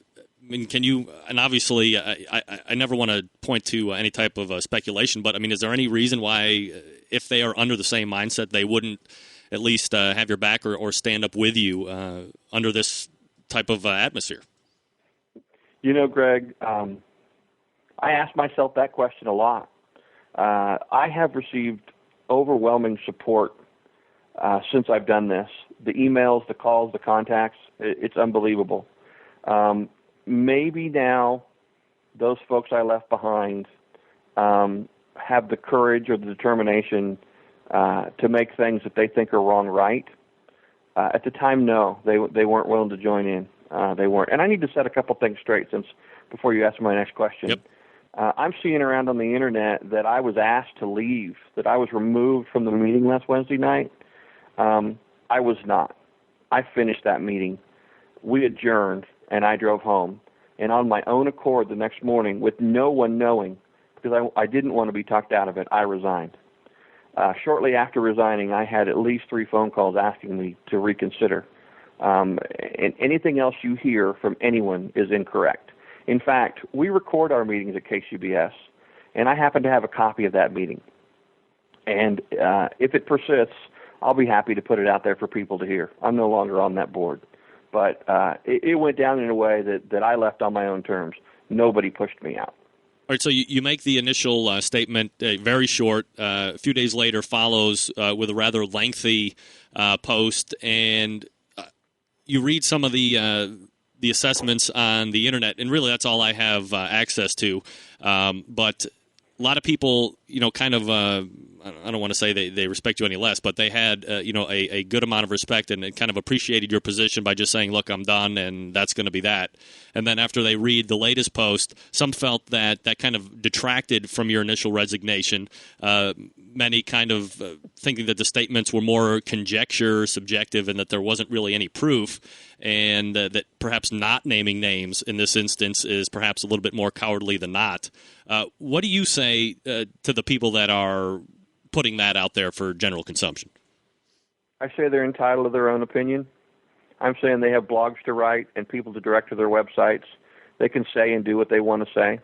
B: Can you? And obviously, I never want to point to any type of speculation, but is there any reason why, if they are under the same mindset, they wouldn't at least have your back or stand up with you under this type of atmosphere?
G: Greg. I ask myself that question a lot. I have received overwhelming support since I've done this. The emails, the calls, the contacts, it's unbelievable. Maybe now those folks I left behind have the courage or the determination to make things that they think are wrong right. At the time, no, they weren't willing to join in. They weren't. And I need to set a couple things straight before you ask my next question.
B: Yep.
G: I'm seeing around on the internet that I was asked to leave, that I was removed from the meeting last Wednesday night. I was not. I finished that meeting. We adjourned, and I drove home. And on my own accord the next morning, with no one knowing, because I didn't want to be talked out of it, I resigned. Shortly after resigning, I had at least 3 phone calls asking me to reconsider. And anything else you hear from anyone is incorrect. In fact, we record our meetings at KCBS, and I happen to have a copy of that meeting. And if it persists, I'll be happy to put it out there for people to hear. I'm no longer on that board. But it went down in a way that I left on my own terms. Nobody pushed me out.
B: All right, so you make the initial statement very short. A few days later follows with a rather lengthy post, and you read some of the assessments on the internet, and really that's all I have access to. But a lot of people, kind of, I don't want to say they respect you any less, but they had, a good amount of respect and kind of appreciated your position by just saying, look, I'm done, and that's going to be that. And then after they read the latest post, some felt that kind of detracted from your initial resignation. Many kind of thinking that the statements were more conjecture, subjective, and that there wasn't really any proof, and that perhaps not naming names in this instance is perhaps a little bit more cowardly than not. What do you say to the people that are putting that out there for general consumption?
G: I say they're entitled to their own opinion. I'm saying they have blogs to write and people to direct to their websites. They can say and do what they want to say.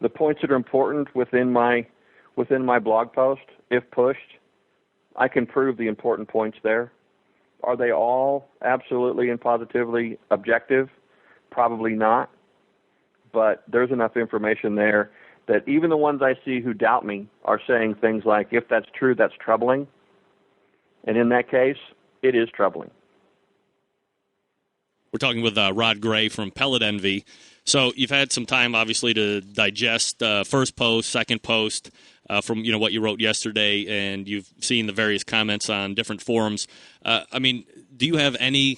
G: The points that are important within my blog post, if pushed, I can prove the important points there. Are they all absolutely and positively objective? Probably not. But there's enough information there that even the ones I see who doubt me are saying things like, if that's true, that's troubling. And in that case, it is troubling.
B: We're talking with Rod Gray from Pellet Envy. So you've had some time, obviously, to digest first post, second post from what you wrote yesterday, and you've seen the various comments on different forums. Do you have any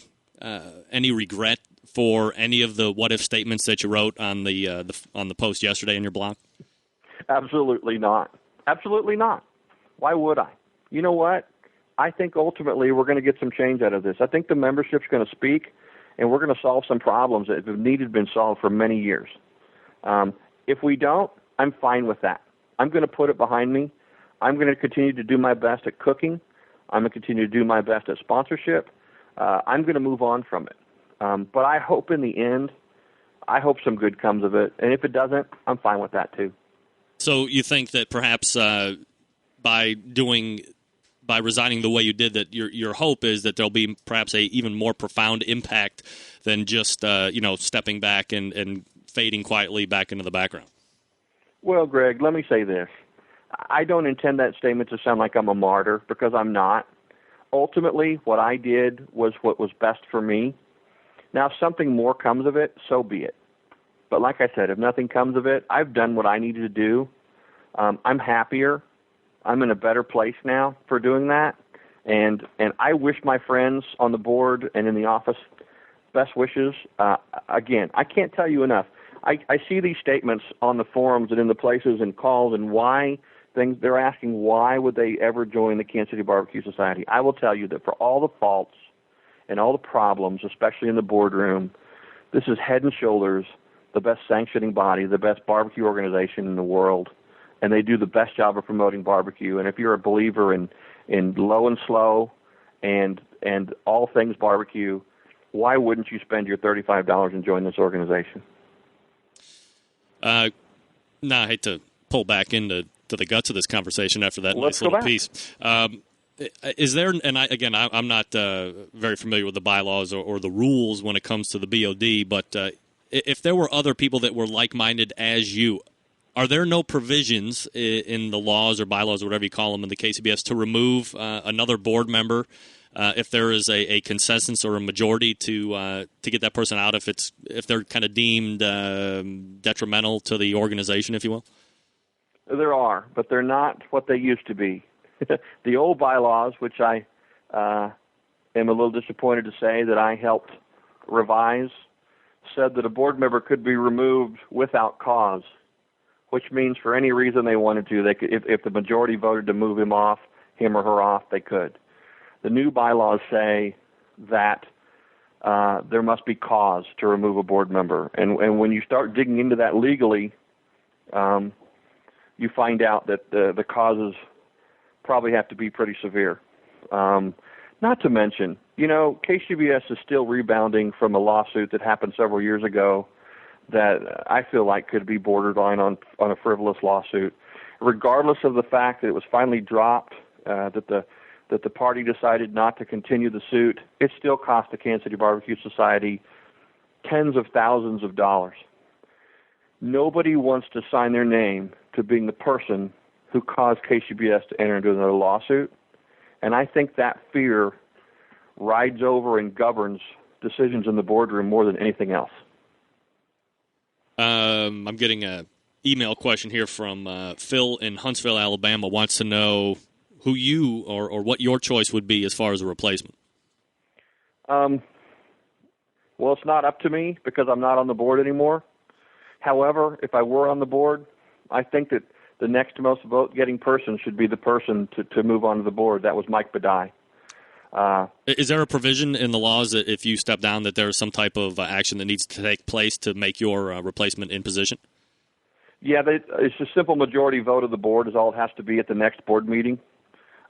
B: regret for any of the what if statements that you wrote on the post yesterday in your blog?
G: Absolutely not. Absolutely not. Why would I? You know what? I think ultimately we're going to get some change out of this. I think the membership's going to speak, and we're going to solve some problems that have needed been solved for many years. If we don't, I'm fine with that. I'm going to put it behind me. I'm going to continue to do my best at cooking. I'm going to continue to do my best at sponsorship. I'm going to move on from it. But I hope in the end, I hope some good comes of it. And if it doesn't, I'm fine with that too.
B: So you think that perhaps by resigning the way you did, that your hope is that there'll be perhaps a even more profound impact than just stepping back and fading quietly back into the background?
G: Well, Greg, let me say this. I don't intend that statement to sound like I'm a martyr, because I'm not. Ultimately, what I did was what was best for me. Now, if something more comes of it, so be it. But like I said, if nothing comes of it, I've done what I needed to do. I'm happier. I'm in a better place now for doing that. And I wish my friends on the board and in the office best wishes. Again, I can't tell you enough. I see these statements on the forums and in the places and calls, and they're asking why would they ever join the Kansas City Barbecue Society. I will tell you that for all the faults and all the problems, especially in the boardroom, this is head and shoulders the best sanctioning body, the best barbecue organization in the world, and they do the best job of promoting barbecue. And if you're a believer in low and slow and all things barbecue, why wouldn't you spend your $35 and join this organization?
B: I hate to pull back into the guts of this conversation after that nice little piece. Is there, and I'm not very familiar with the bylaws or the rules when it comes to the BOD, but if there were other people that were like-minded as you, Are there no provisions in the laws or bylaws or whatever you call them in the KCBS to remove another board member if there is a consensus or a majority to get that person out if they're kind of deemed detrimental to the organization, if you will?
G: There are, but they're not what they used to be. The old bylaws, which I am a little disappointed to say that I helped revise, said that a board member could be removed without cause, which means for any reason they wanted to, they could, if the majority voted to move him or her off, they could. The new bylaws say that there must be cause to remove a board member, and when you start digging into that legally, you find out that the causes probably have to be pretty severe. Not to mention, KCBS is still rebounding from a lawsuit that happened several years ago that I feel like could be borderline on a frivolous lawsuit. Regardless of the fact that it was finally dropped, that the party decided not to continue the suit, it still cost the Kansas City Barbecue Society tens of thousands of dollars. Nobody wants to sign their name to being the person who caused KCBS to enter into another lawsuit, and I think that fear rides over and governs decisions in the boardroom more than anything else.
B: I'm getting an email question here from Phil in Huntsville, Alabama, wants to know who you or what your choice would be as far as a replacement.
G: Well, it's not up to me because I'm not on the board anymore. However, if I were on the board, I think that the next most vote-getting person should be the person to move on to the board. That was Mike Badai.
B: Is there a provision in the laws that if you step down that there is some type of action that needs to take place to make your replacement in position? Yeah,
G: it's a simple majority vote of the board is all it has to be at the next board meeting.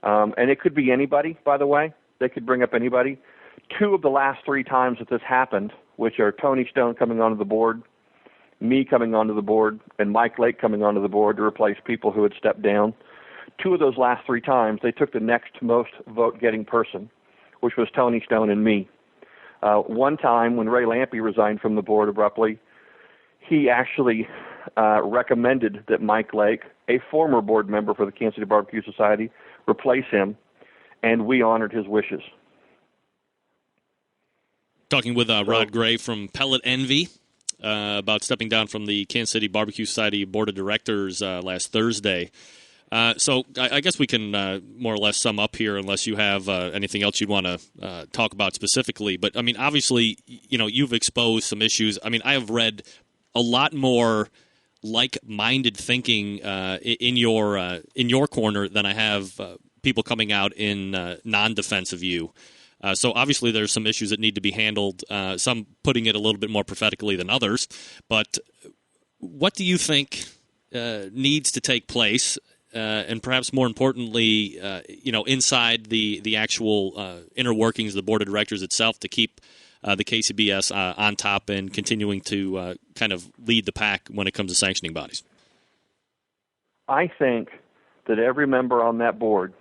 G: And it could be anybody, by the way. They could bring up anybody. 2 of the last 3 times that this happened, which are Tony Stone coming onto the board, me coming onto the board, and Mike Lake coming onto the board to replace people who had stepped down. 2 of those last 3 times, they took the next most vote-getting person, which was Tony Stone and me. One time, when Ray Lampe resigned from the board abruptly, he actually recommended that Mike Lake, a former board member for the Kansas City Barbecue Society, replace him, and we honored his wishes.
B: Talking with Rod Gray from Pellet Envy about stepping down from the Kansas City Barbecue Society Board of Directors last Thursday. So I guess we can more or less sum up here unless you have anything else you'd want to talk about specifically. But, I mean, obviously, you've exposed some issues. I mean, I have read a lot more like-minded thinking in your corner than I have people coming out in non-defense of you. So obviously there's some issues that need to be handled, some putting it a little bit more prophetically than others. But what do you think needs to take place? And perhaps more importantly, inside the actual inner workings of the board of directors itself to keep the KCBS on top and continuing to kind of lead the pack when it comes to sanctioning bodies?
G: I think that every member on that board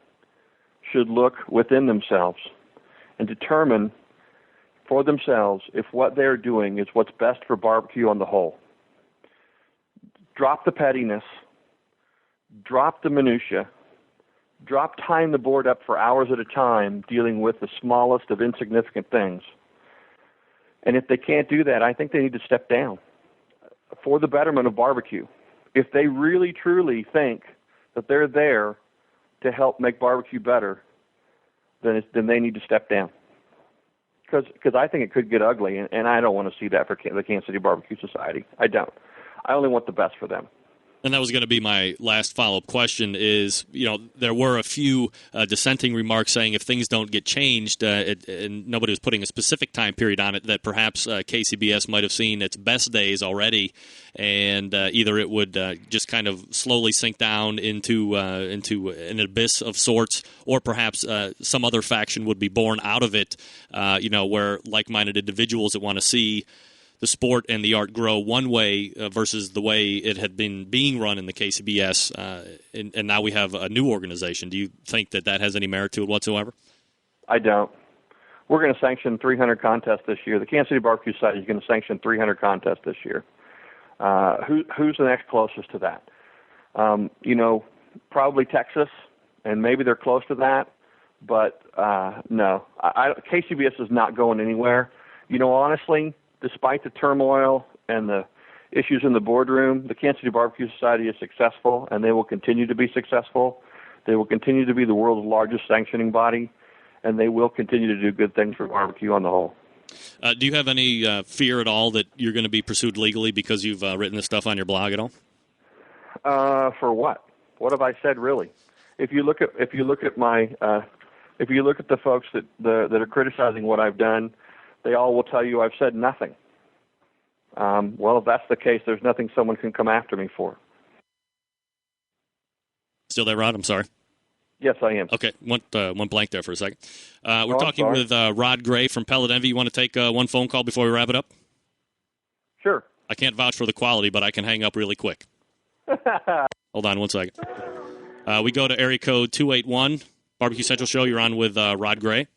G: should look within themselves and determine for themselves if what they're doing is what's best for barbecue on the whole. Drop the pettiness. Drop the minutia, drop tying the board up for hours at a time dealing with the smallest of insignificant things. And if they can't do that, I think they need to step down for the betterment of barbecue. If they really, truly think that they're there to help make barbecue better, then they need to step down. Because I think it could get ugly, and I don't want to see that for the Kansas City Barbecue Society. I don't. I only want the best for them.
B: And that was going to be my last follow-up question is, there were a few dissenting remarks saying if things don't get changed, and nobody was putting a specific time period on it, that perhaps KCBS might have seen its best days already, and either it would just kind of slowly sink down into an abyss of sorts, or perhaps some other faction would be born out of it, where like-minded individuals that want to see the sport and the art grow one way versus the way it had been being run in the KCBS, and now we have a new organization. Do you think that has any merit to it whatsoever?
G: I don't. We're going to sanction 300 contests this year. The Kansas City Barbecue Society is going to sanction 300 contests this year. Who's the next closest to that? Probably Texas, and maybe they're close to that. But no, KCBS is not going anywhere. Honestly, despite the turmoil and the issues in the boardroom, the Kansas City Barbecue Society is successful, and they will continue to be successful. They will continue to be the world's largest sanctioning body, and they will continue to do good things for barbecue on the whole.
B: Do you have any fear at all that you're going to be pursued legally because you've written this stuff on your blog at all?
G: For what? What have I said, really? If you look at the folks that are criticizing what I've done, they all will tell you I've said nothing. Well, if that's the case, there's nothing someone can come after me for.
B: Still there, Rod? I'm sorry.
G: Yes, I am.
B: Okay, one blank there for a second. We're talking with Rod Gray from Pellet Envy. You want to take one phone call before we wrap it up?
G: Sure.
B: I can't vouch for the quality, but I can hang up really quick. Hold on one second. We go to area code 281, Barbecue Central Show. You're on with Rod Gray.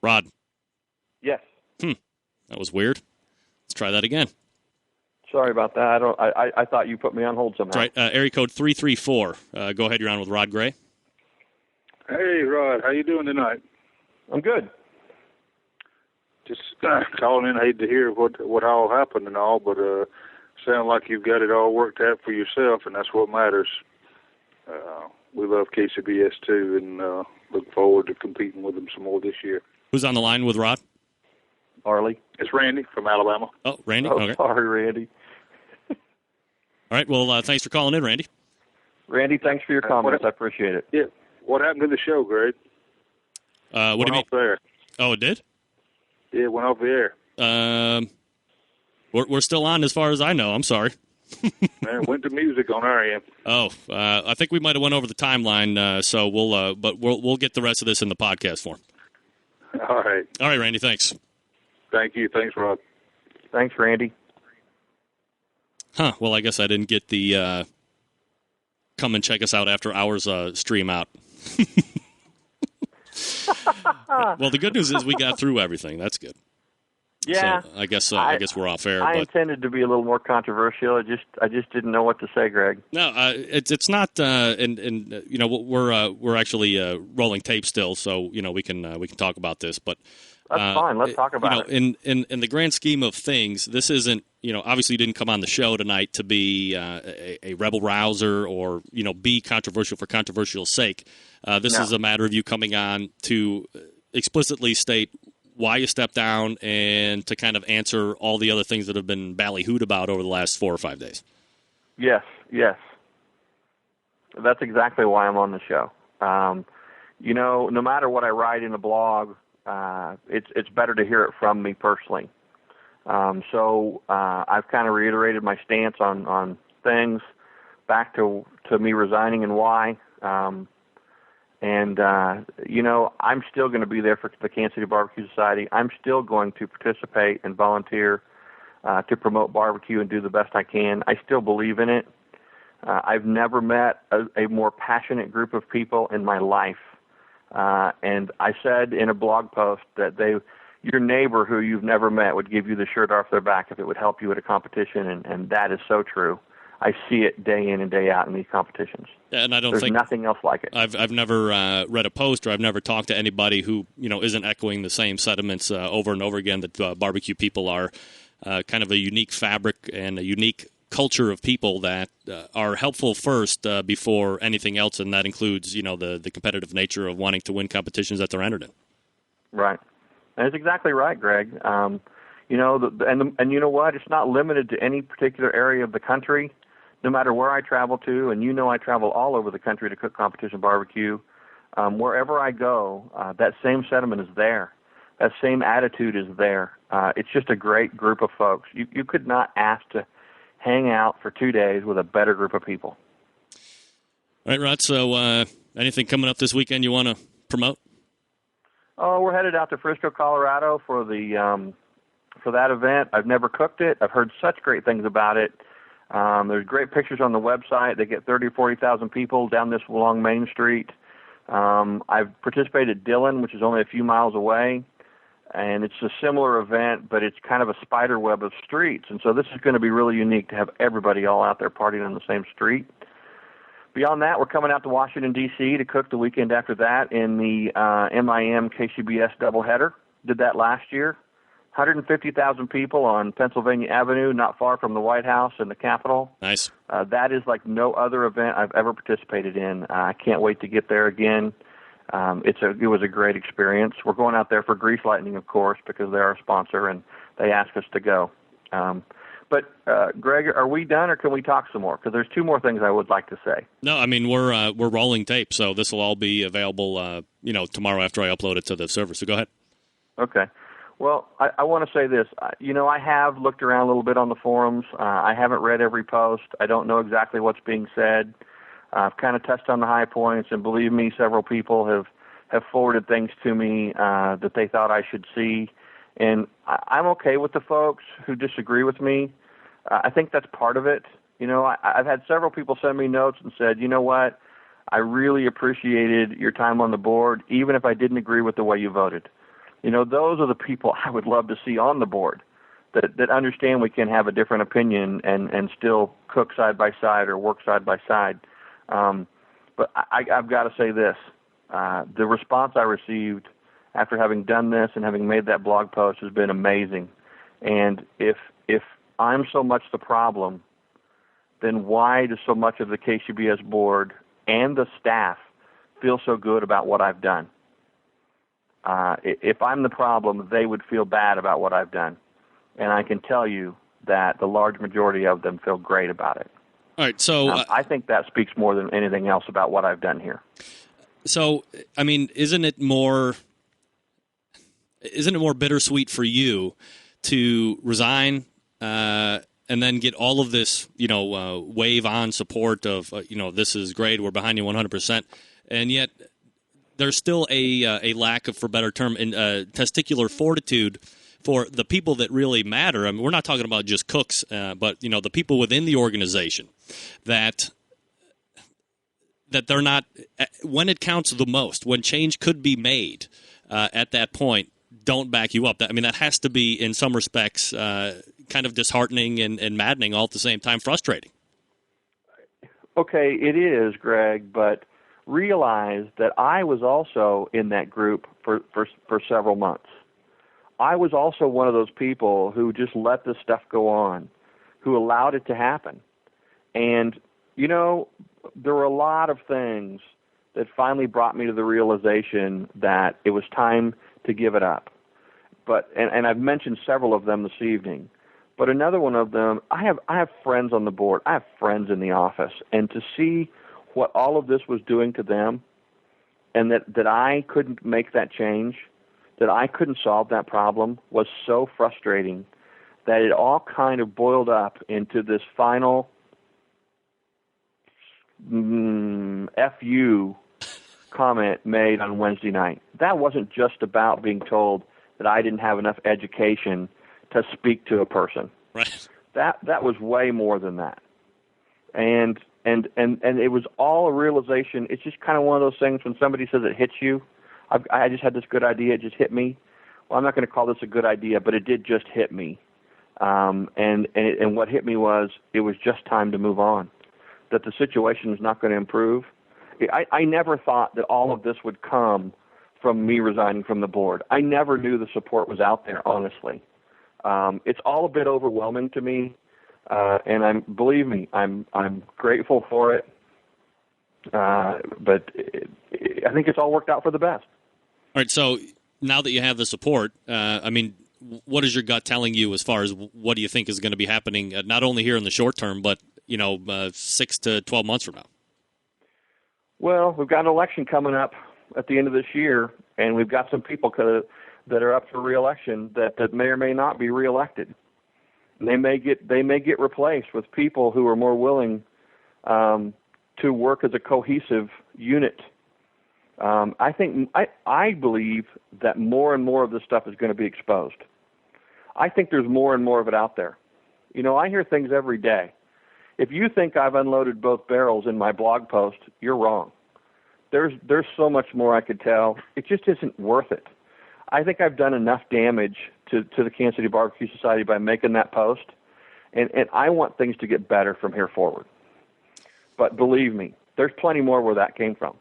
B: Rod.
G: Yes.
B: That was weird. Let's try that again.
G: Sorry about that. I thought you put me on hold somehow.
B: That's right. Area code 334. Go ahead. You're on with Rod Gray.
H: Hey, Rod. How you doing tonight?
G: I'm good.
H: Just calling in. I hate to hear what all happened and all, but sound like you've got it all worked out for yourself, and that's what matters. We love KCBS too, and look forward to competing with them some more this year.
B: Who's on the line with Rod?
G: Arlie.
H: It's Randy from Alabama.
B: Oh, Randy?
G: Oh,
B: okay.
G: Sorry, Randy.
B: All right. Well, thanks for calling in, Randy.
G: Randy, thanks for your comments. I appreciate it.
H: Yeah. What happened to the show, Greg?
B: What do you mean?
H: Off there.
B: Oh, it did?
H: Yeah, it went off the air.
B: We're still on as far as I know. I'm sorry.
H: Man, went to music on our end.
B: Oh, I think we might have went over the timeline. So we'll get the rest of this in the podcast form.
H: All right.
B: All right, Randy. Thanks.
H: Thank you. Thanks, Rod.
G: Thanks, Randy.
B: Huh. Well, I guess I didn't get the come and check us out after hours stream out. Well, the good news is we got through everything. That's good.
G: Yeah.
B: So I guess we're off air.
G: I intended to be a little more controversial. I just didn't know what to say, Greg.
B: No, it's not. And we're actually rolling tape still, so we can talk about this. But
G: that's fine. Let's talk about
B: it. In the grand scheme of things, this isn't. Obviously, you didn't come on the show tonight to be a rebel rouser or be controversial for controversial's sake. This is a matter of you coming on to explicitly state why you stepped down and to kind of answer all the other things that have been ballyhooed about over the last 4 or 5 days.
G: Yes. That's exactly why I'm on the show. No matter what I write in a blog, it's better to hear it from me personally. So I've kind of reiterated my stance on things back to me resigning and why. I'm still going to be there for the Kansas City Barbecue Society. I'm still going to participate and volunteer to promote barbecue and do the best I can. I still believe in it. I've never met a more passionate group of people in my life. And I said in a blog post that your neighbor who you've never met would give you the shirt off their back if it would help you at a competition, and that is so true. I see it day in and day out in these competitions.
B: Yeah, and
G: There's nothing else like it.
B: I've never read a post or I've never talked to anybody who isn't echoing the same sentiments over and over again that barbecue people are kind of a unique fabric and a unique culture of people that are helpful first before anything else, and that includes the competitive nature of wanting to win competitions that they're entered in.
G: Right. That's exactly right, Greg. And you know what? It's not limited to any particular area of the country. No matter where I travel to, and I travel all over the country to cook competition barbecue, wherever I go, that same sentiment is there. That same attitude is there. It's just a great group of folks. You could not ask to hang out for 2 days with a better group of people.
B: All right, Rod, so anything coming up this weekend you want to promote?
G: Oh, we're headed out to Frisco, Colorado for that event. I've never cooked it. I've heard such great things about it. There's great pictures on the website. They get 30,000 or 40,000 people down this long Main Street. I've participated at Dillon, which is only a few miles away, and it's a similar event, but it's kind of a spider web of streets. And so this is going to be really unique to have everybody all out there partying on the same street. Beyond that, we're coming out to Washington, D.C. to cook the weekend after that in the MIM KCBS doubleheader. Did that last year. 150,000 people on Pennsylvania Avenue, not far from the White House and the Capitol.
B: Nice.
G: That is like no other event I've ever participated in. I can't wait to get there again. It was a great experience. We're going out there for Grease Lightning, of course, because they're our sponsor, and they asked us to go. But Greg, are we done, or can we talk some more? Because there's two more things I would like to say.
B: No, I mean we're rolling tape, so this will all be available, tomorrow after I upload it to the server. So go ahead.
G: Okay. Well, I want to say this. I have looked around a little bit on the forums. I haven't read every post. I don't know exactly what's being said. I've kind of touched on the high points, and believe me, several people have forwarded things to me that they thought I should see. And I'm okay with the folks who disagree with me. I think that's part of it. I've had several people send me notes and said, you know what, I really appreciated your time on the board, even if I didn't agree with the way you voted. Those are the people I would love to see on the board that understand we can have a different opinion and still cook side by side or work side by side. But I've got to say this. The response I received after having done this and having made that blog post has been amazing. And if I'm so much the problem, then why does so much of the KCBS board and the staff feel so good about what I've done? If I'm the problem, they would feel bad about what I've done. And I can tell you that the large majority of them feel great about it.
B: All right, so
G: I think that speaks more than anything else about what I've done here.
B: So, I mean, isn't it more bittersweet for you to resign and then get all of this, wave on support of, this is great, we're behind you 100%, and yet there's still a lack of, for better term, testicular fortitude for the people that really matter. I mean, we're not talking about just cooks, but the people within the organization that they're not, when it counts the most, when change could be made at that point, don't back you up. I mean, that has to be, in some respects, kind of disheartening and maddening all at the same time, frustrating.
G: Okay, it is, Greg, but realize that I was also in that group for several months. I was also one of those people who just let this stuff go on, who allowed it to happen. And, there were a lot of things that finally brought me to the realization that it was time to give it up. And I've mentioned several of them this evening. But another one of them, I have friends on the board. I have friends in the office. And to see what all of this was doing to them, and that I couldn't make that change, that I couldn't solve that problem, was so frustrating that it all kind of boiled up into this final FU comment made on Wednesday night. That wasn't just about being told that I didn't have enough education to speak to a person.
B: Right.
G: That was way more than that. And it was all a realization. It's just kind of one of those things when somebody says it hits you. I just had this good idea. It just hit me. Well, I'm not going to call this a good idea, but it did just hit me. And what hit me was it was just time to move on, that the situation was not going to improve. I never thought that all of this would come from me resigning from the board. I never knew the support was out there, honestly. It's all a bit overwhelming to me. And believe me, I'm grateful for it. But I think it's all worked out for the best.
B: All right. So now that you have the support, what is your gut telling you as far as what do you think is going to be happening, not only here in the short term, but 6 to 12 months from now?
G: Well, we've got an election coming up at the end of this year, and we've got some people that are up for re-election that may or may not be re-elected. They may get replaced with people who are more willing to work as a cohesive unit. I believe that more and more of this stuff is going to be exposed. I think there's more and more of it out there. I hear things every day. If you think I've unloaded both barrels in my blog post, you're wrong. there's so much more I could tell. It just isn't worth it. I think I've done enough damage to the Kansas City Barbecue Society by making that post, and I want things to get better from here forward. But believe me, there's plenty more where that came from.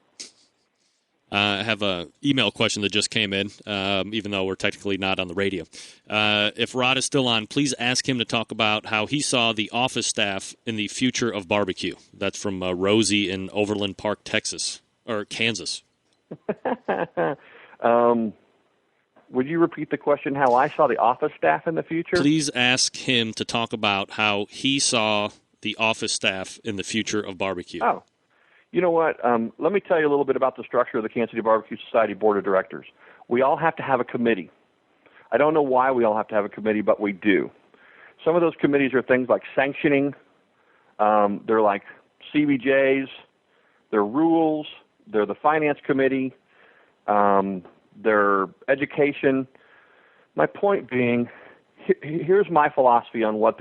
B: I have an email question that just came in, even though we're technically not on the radio. If Rod is still on, please ask him to talk about how he saw the office staff in the future of barbecue. That's from Rosie in Overland Park, Texas, or Kansas.
G: Would you repeat the question, how I saw the office staff in the future?
B: Please ask him to talk about how he saw the office staff in the future of barbecue.
G: Oh. You know what? Let me tell you a little bit about the structure of the Kansas City Barbecue Society Board of Directors. We all have to have a committee. I don't know why we all have to have a committee, but we do. Some of those committees are things like sanctioning. They're like CBJs. They're rules. They're the finance committee. They're education. My point being, here's my philosophy on what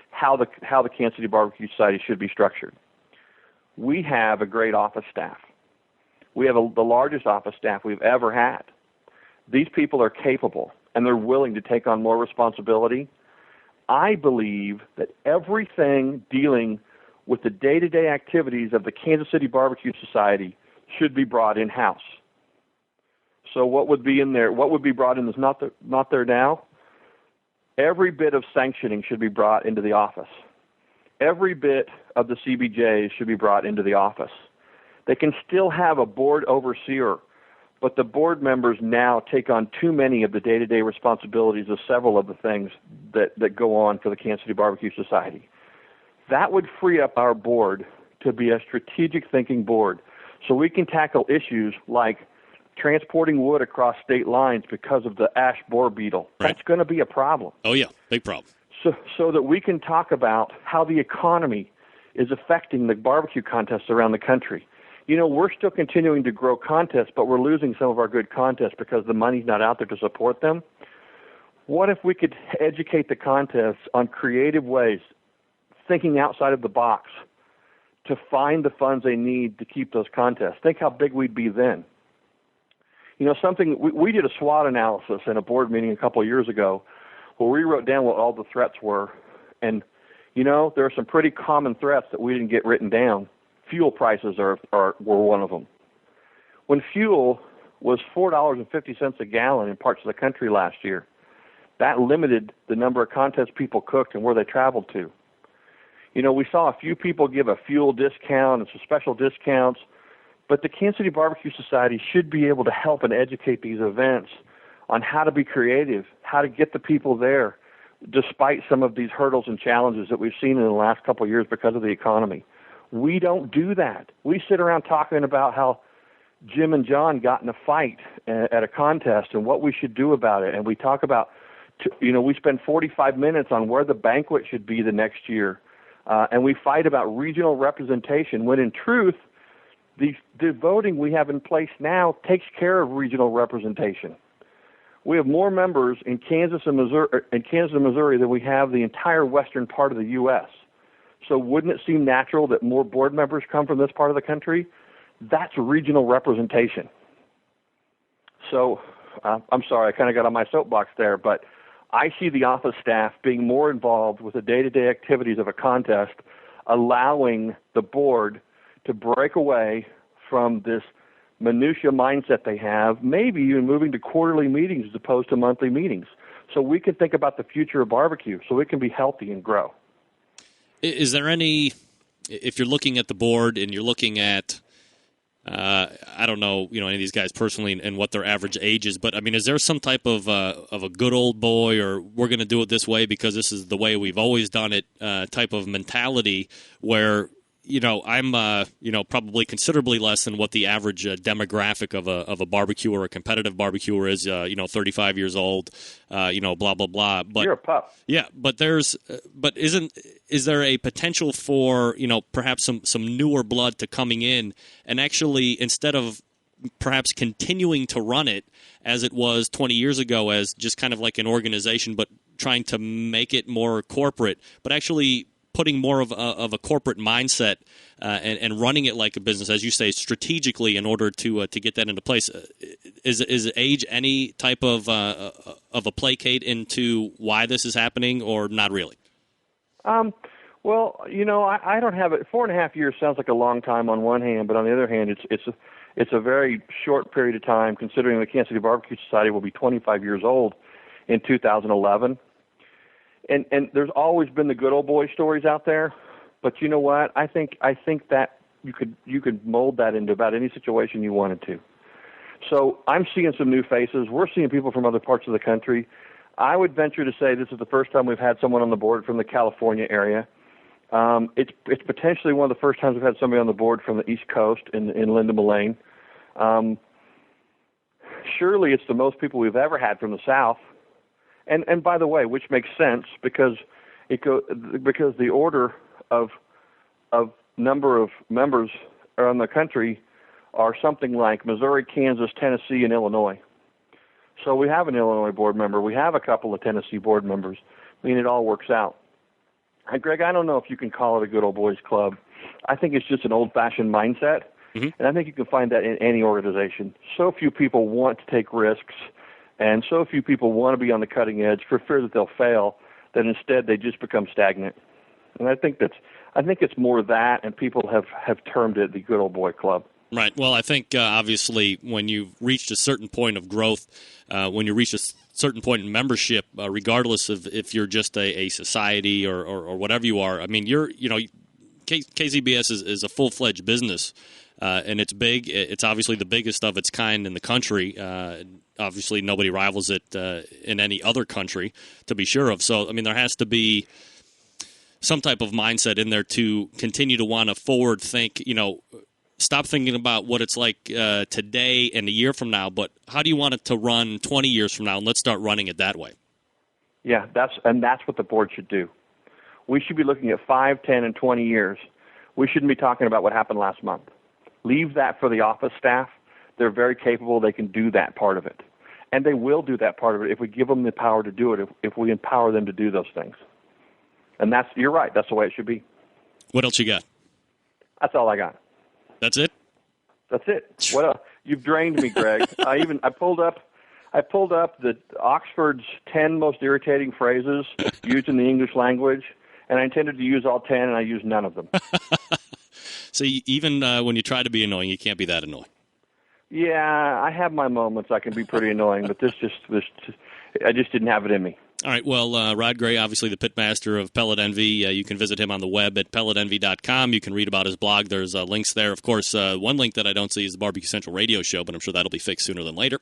G: how the Kansas City Barbecue Society should be structured. We have a great office staff. We have the largest office staff we've ever had. These people are capable, and they're willing to take on more responsibility. I believe that everything dealing with the day-to-day activities of the Kansas City Barbecue Society should be brought in-house. So what would be in there? What would be brought in that's not there now? Every bit of sanctioning should be brought into the office. Every bit of the CBJs should be brought into the office. They can still have a board overseer, but the board members now take on too many of the day-to-day responsibilities of several of the things that go on for the Kansas City Barbecue Society. That would free up our board to be a strategic thinking board so we can tackle issues like transporting wood across state lines because of the ash borer beetle.
B: Right.
G: That's going to be a problem.
B: Oh, yeah, big problem.
G: So that we can talk about how the economy is affecting the barbecue contests around the country. You know, we're still continuing to grow contests, but we're losing some of our good contests because the money's not out there to support them. What if we could educate the contests on creative ways, thinking outside of the box, to find the funds they need to keep those contests? Think how big we'd be then. You know, we did a SWOT analysis in a board meeting a couple of years ago where we wrote down what all the threats were. And, you know, there are some pretty common threats that we didn't get written down. Fuel prices were one of them. When fuel was $4.50 a gallon in parts of the country last year, that limited the number of contests people cooked and where they traveled to. You know, we saw a few people give a fuel discount and some special discounts, but the Kansas City Barbecue Society should be able to help and educate these events on how to be creative, how to get the people there, despite some of these hurdles and challenges that we've seen in the last couple of years because of the economy. We don't do that. We sit around talking about how Jim and John got in a fight at a contest and what we should do about it. And we talk about, you know, we spend 45 minutes on where the banquet should be the next year. And we fight about regional representation when in truth, the voting we have in place now takes care of regional representation. We have more members in Kansas and Missouri than we have the entire western part of the U.S. So wouldn't it seem natural that more board members come from this part of the country? That's regional representation. So I'm sorry, I kind of got on my soapbox there, but I see the office staff being more involved with the day-to-day activities of a contest, allowing the board to break away from this minutia mindset they have, maybe even moving to quarterly meetings as opposed to monthly meetings. So we can think about the future of barbecue so it can be healthy and grow.
B: Is there any, if you're looking at the board and you're looking at, I don't know, you know, any of these guys personally and what their average age is, but I mean, is there some type of a good old boy or we're going to do it this way because this is the way we've always done it type of mentality where, you know, I'm, you know, probably considerably less than what the average demographic of a barbecuer or a competitive barbecuer is, you know, 35 years old, you know, blah, blah, blah. But
G: you're a pup.
B: Yeah, but is there a potential for, you know, perhaps some newer blood to coming in and actually instead of perhaps continuing to run it as it was 20 years ago as just kind of like an organization, but trying to make it more corporate, but actually putting more of a corporate mindset and running it like a business, as you say, strategically in order to get that into place. Is age any type of a placate into why this is happening, or not really?
G: Well, I don't have it. 4.5 years sounds like a long time on one hand, but on the other hand, it's a very short period of time, considering the Kansas City Barbecue Society will be 25 years old in 2011. And there's always been the good old boy stories out there, but you know what? I think that you could mold that into about any situation you wanted to. So I'm seeing some new faces. We're seeing people from other parts of the country. I would venture to say this is the first time we've had someone on the board from the California area. It's potentially one of the first times we've had somebody on the board from the East Coast in Linda Mullane. Surely it's the most people we've ever had from the South. And by the way, which makes sense because the order of number of members around the country are something like Missouri, Kansas, Tennessee, and Illinois. So we have an Illinois board member. We have a couple of Tennessee board members. I mean, it all works out. And Greg, I don't know if you can call it a good old boys club. I think it's just an old-fashioned mindset, and I think you can find that in any organization. So few people want to take risks, and so few people want to be on the cutting edge for fear that they'll fail, that instead they just become stagnant. And I think it's more that, and people have termed it the good old boy club.
B: Right. Well, I think obviously when you've reached a certain point of growth, when you reach a certain point in membership, regardless of if you're just a society or whatever you are, I mean, KZBS is a full-fledged business, and it's big. It's obviously the biggest of its kind in the country. Obviously, nobody rivals it in any other country, to be sure of. So, I mean, there has to be some type of mindset in there to continue to want to forward think, stop thinking about what it's like today and a year from now, but how do you want it to run 20 years from now, and let's start running it that way.
G: Yeah, that's what the board should do. We should be looking at 5, 10, and 20 years. We shouldn't be talking about what happened last month. Leave that for the office staff. They're very capable. They can do that part of it. And they will do that part of it if we give them the power to do it, if we empower them to do those things. And you're right. That's the way it should be.
B: What else you got?
G: That's all I got.
B: That's it?
G: That's it. What else? You've drained me, Greg. I pulled up the Oxford's 10 most irritating phrases used in the English language, and I intended to use all 10, and I used none of them.
B: So even when you try to be annoying, you can't be that annoying.
G: Yeah, I have my moments. I can be pretty annoying, but I just didn't have it in me.
B: All right, well, Rod Gray, obviously the pitmaster of Pellet Envy. You can visit him on the web at pelletenvy.com. You can read about his blog. There's links there. Of course, one link that I don't see is the Barbecue Central radio show, but I'm sure that'll be fixed sooner than later.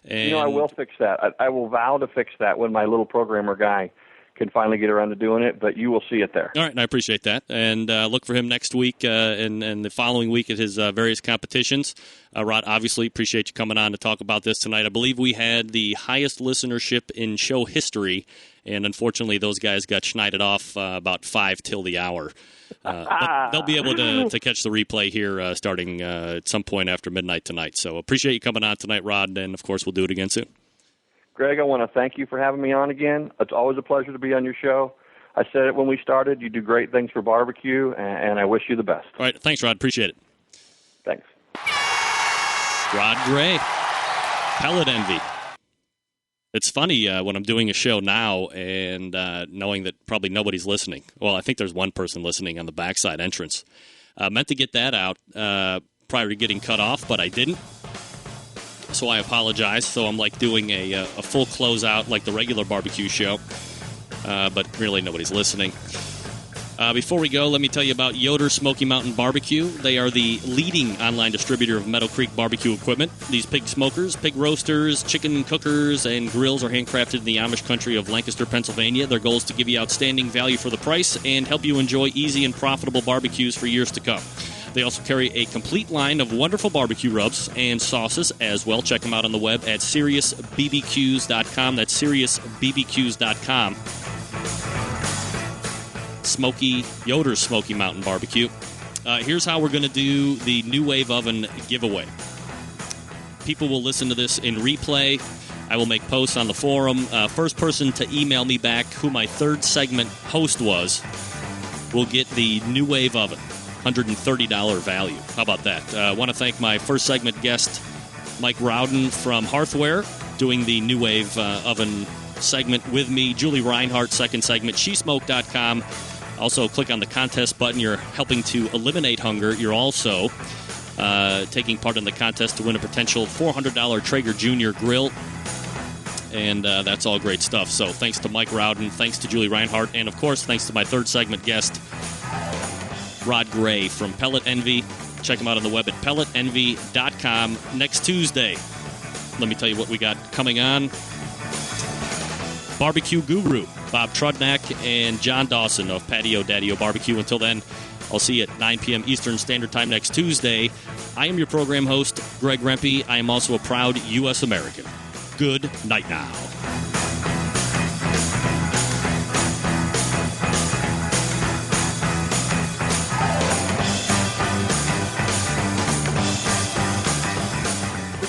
B: And
G: I will fix that. I will vow to fix that when my little programmer guy can finally get around to doing it, but you will see it there.
B: All right, and I appreciate that. And look for him next week and the following week at his various competitions. Rod, obviously, appreciate you coming on to talk about this tonight. I believe we had the highest listenership in show history, and unfortunately those guys got schneided off about 5 till the hour. They'll be able to catch the replay here starting at some point after midnight tonight. So appreciate you coming on tonight, Rod, and, of course, we'll do it again soon.
G: Greg, I want to thank you for having me on again. It's always a pleasure to be on your show. I said it when we started. You do great things for barbecue, and I wish you the best.
B: All right. Thanks, Rod. Appreciate it.
G: Thanks.
B: Rod Gray, Pellet Envy. It's funny when I'm doing a show now and knowing that probably nobody's listening. Well, I think there's one person listening on the backside entrance. Meant to get that out prior to getting cut off, but I didn't. So I apologize. So I'm like doing a full closeout like the regular barbecue show, but really nobody's listening. Before we go, let me tell you about Yoder Smoky Mountain Barbecue. They are the leading online distributor of Meadow Creek barbecue equipment. These pig smokers, pig roasters, chicken cookers, and grills are handcrafted in the Amish country of Lancaster, Pennsylvania. Their goal is to give you outstanding value for the price and help you enjoy easy and profitable barbecues for years to come. They also carry a complete line of wonderful barbecue rubs and sauces as well. Check them out on the web at SeriousBBQs.com. That's SeriousBBQs.com. Yoder's Smoky Mountain Barbecue. Here's how we're going to do the NuWave Oven giveaway. People will listen to this in replay. I will make posts on the forum. First person to email me back who my third segment host was will get the NuWave Oven, $130 value. How about that? I want to thank my first segment guest, Mike Rawdon from Hearthware, doing the NuWave Oven segment with me. Julie Reinhardt, second segment, SheSmoke.com. Also, click on the contest button. You're helping to eliminate hunger. You're also taking part in the contest to win a potential $400 Traeger Junior grill. And that's all great stuff. So thanks to Mike Rawdon, thanks to Julie Reinhardt, and, of course, thanks to my third segment guest, Rod Gray from Pellet Envy. Check him out on the web at pelletenvy.com. Next Tuesday, let me tell you what we got coming on. Barbecue Guru, Bob Trudnak and John Dawson of Patio Daddio Barbecue. Until then, I'll see you at 9 p.m. Eastern Standard Time next Tuesday. I am your program host, Greg Rempe. I am also a proud U.S. American. Good night now.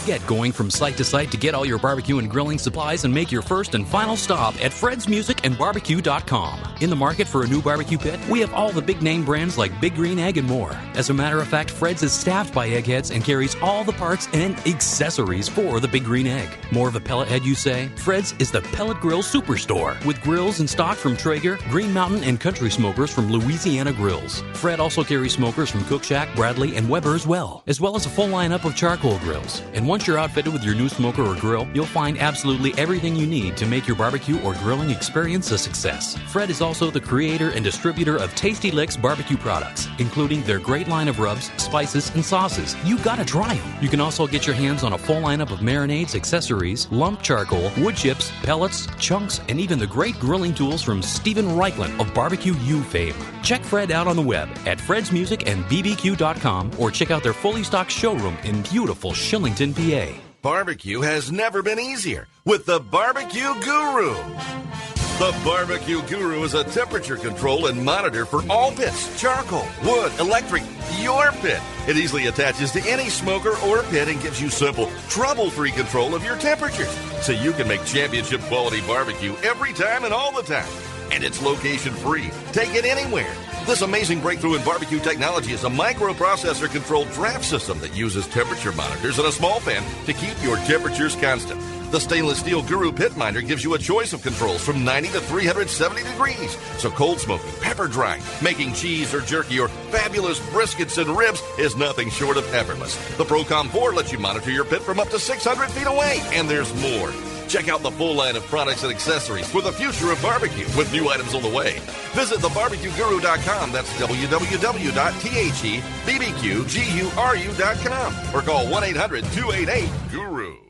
C: Get going from site to site to get all your barbecue and grilling supplies and make your first and final stop at fredsmusicandbarbecue.com. In the market for a new barbecue pit, we have all the big name brands like Big Green Egg and more. As a matter of fact, Fred's is staffed by eggheads and carries all the parts and accessories for the Big Green Egg. More of a pellet head, you say? Fred's is the pellet grill superstore with grills in stock from Traeger, Green Mountain, and Country Smokers from Louisiana Grills. Fred also carries smokers from Cook Shack, Bradley, and Weber as well as a full lineup of charcoal grills. And once you're outfitted with your new smoker or grill, you'll find absolutely everything you need to make your barbecue or grilling experience a success. Fred is also the creator and distributor of Tasty Licks barbecue products, including their great line of rubs, spices, and sauces. You gotta try them. You can also get your hands on a full lineup of marinades, accessories, lump charcoal, wood chips, pellets, chunks, and even the great grilling tools from Stephen Reichland of Barbecue U fame. Check Fred out on the web at fredsmusicandbbq.com or check out their fully stocked showroom in beautiful Shillington, PA.
D: Barbecue has never been easier with the Barbecue Guru. The Barbecue Guru is a temperature control and monitor for all pits, charcoal, wood, electric, your pit. It easily attaches to any smoker or pit and gives you simple, trouble-free control of your temperatures so you can make championship quality barbecue every time and all the time. And it's location-free. Take it anywhere. This amazing breakthrough in barbecue technology is a microprocessor-controlled draft system that uses temperature monitors and a small fan to keep your temperatures constant. The stainless steel Guru Pit Minder gives you a choice of controls from 90 to 370 degrees. So cold smoking, pepper drying, making cheese or jerky, or fabulous briskets and ribs is nothing short of effortless. The Procom 4 lets you monitor your pit from up to 600 feet away. And there's more. Check out the full line of products and accessories for the future of barbecue with new items on the way. Visit thebarbecueguru.com. That's www.thebbqguru.com. Or call 1-800-288-GURU.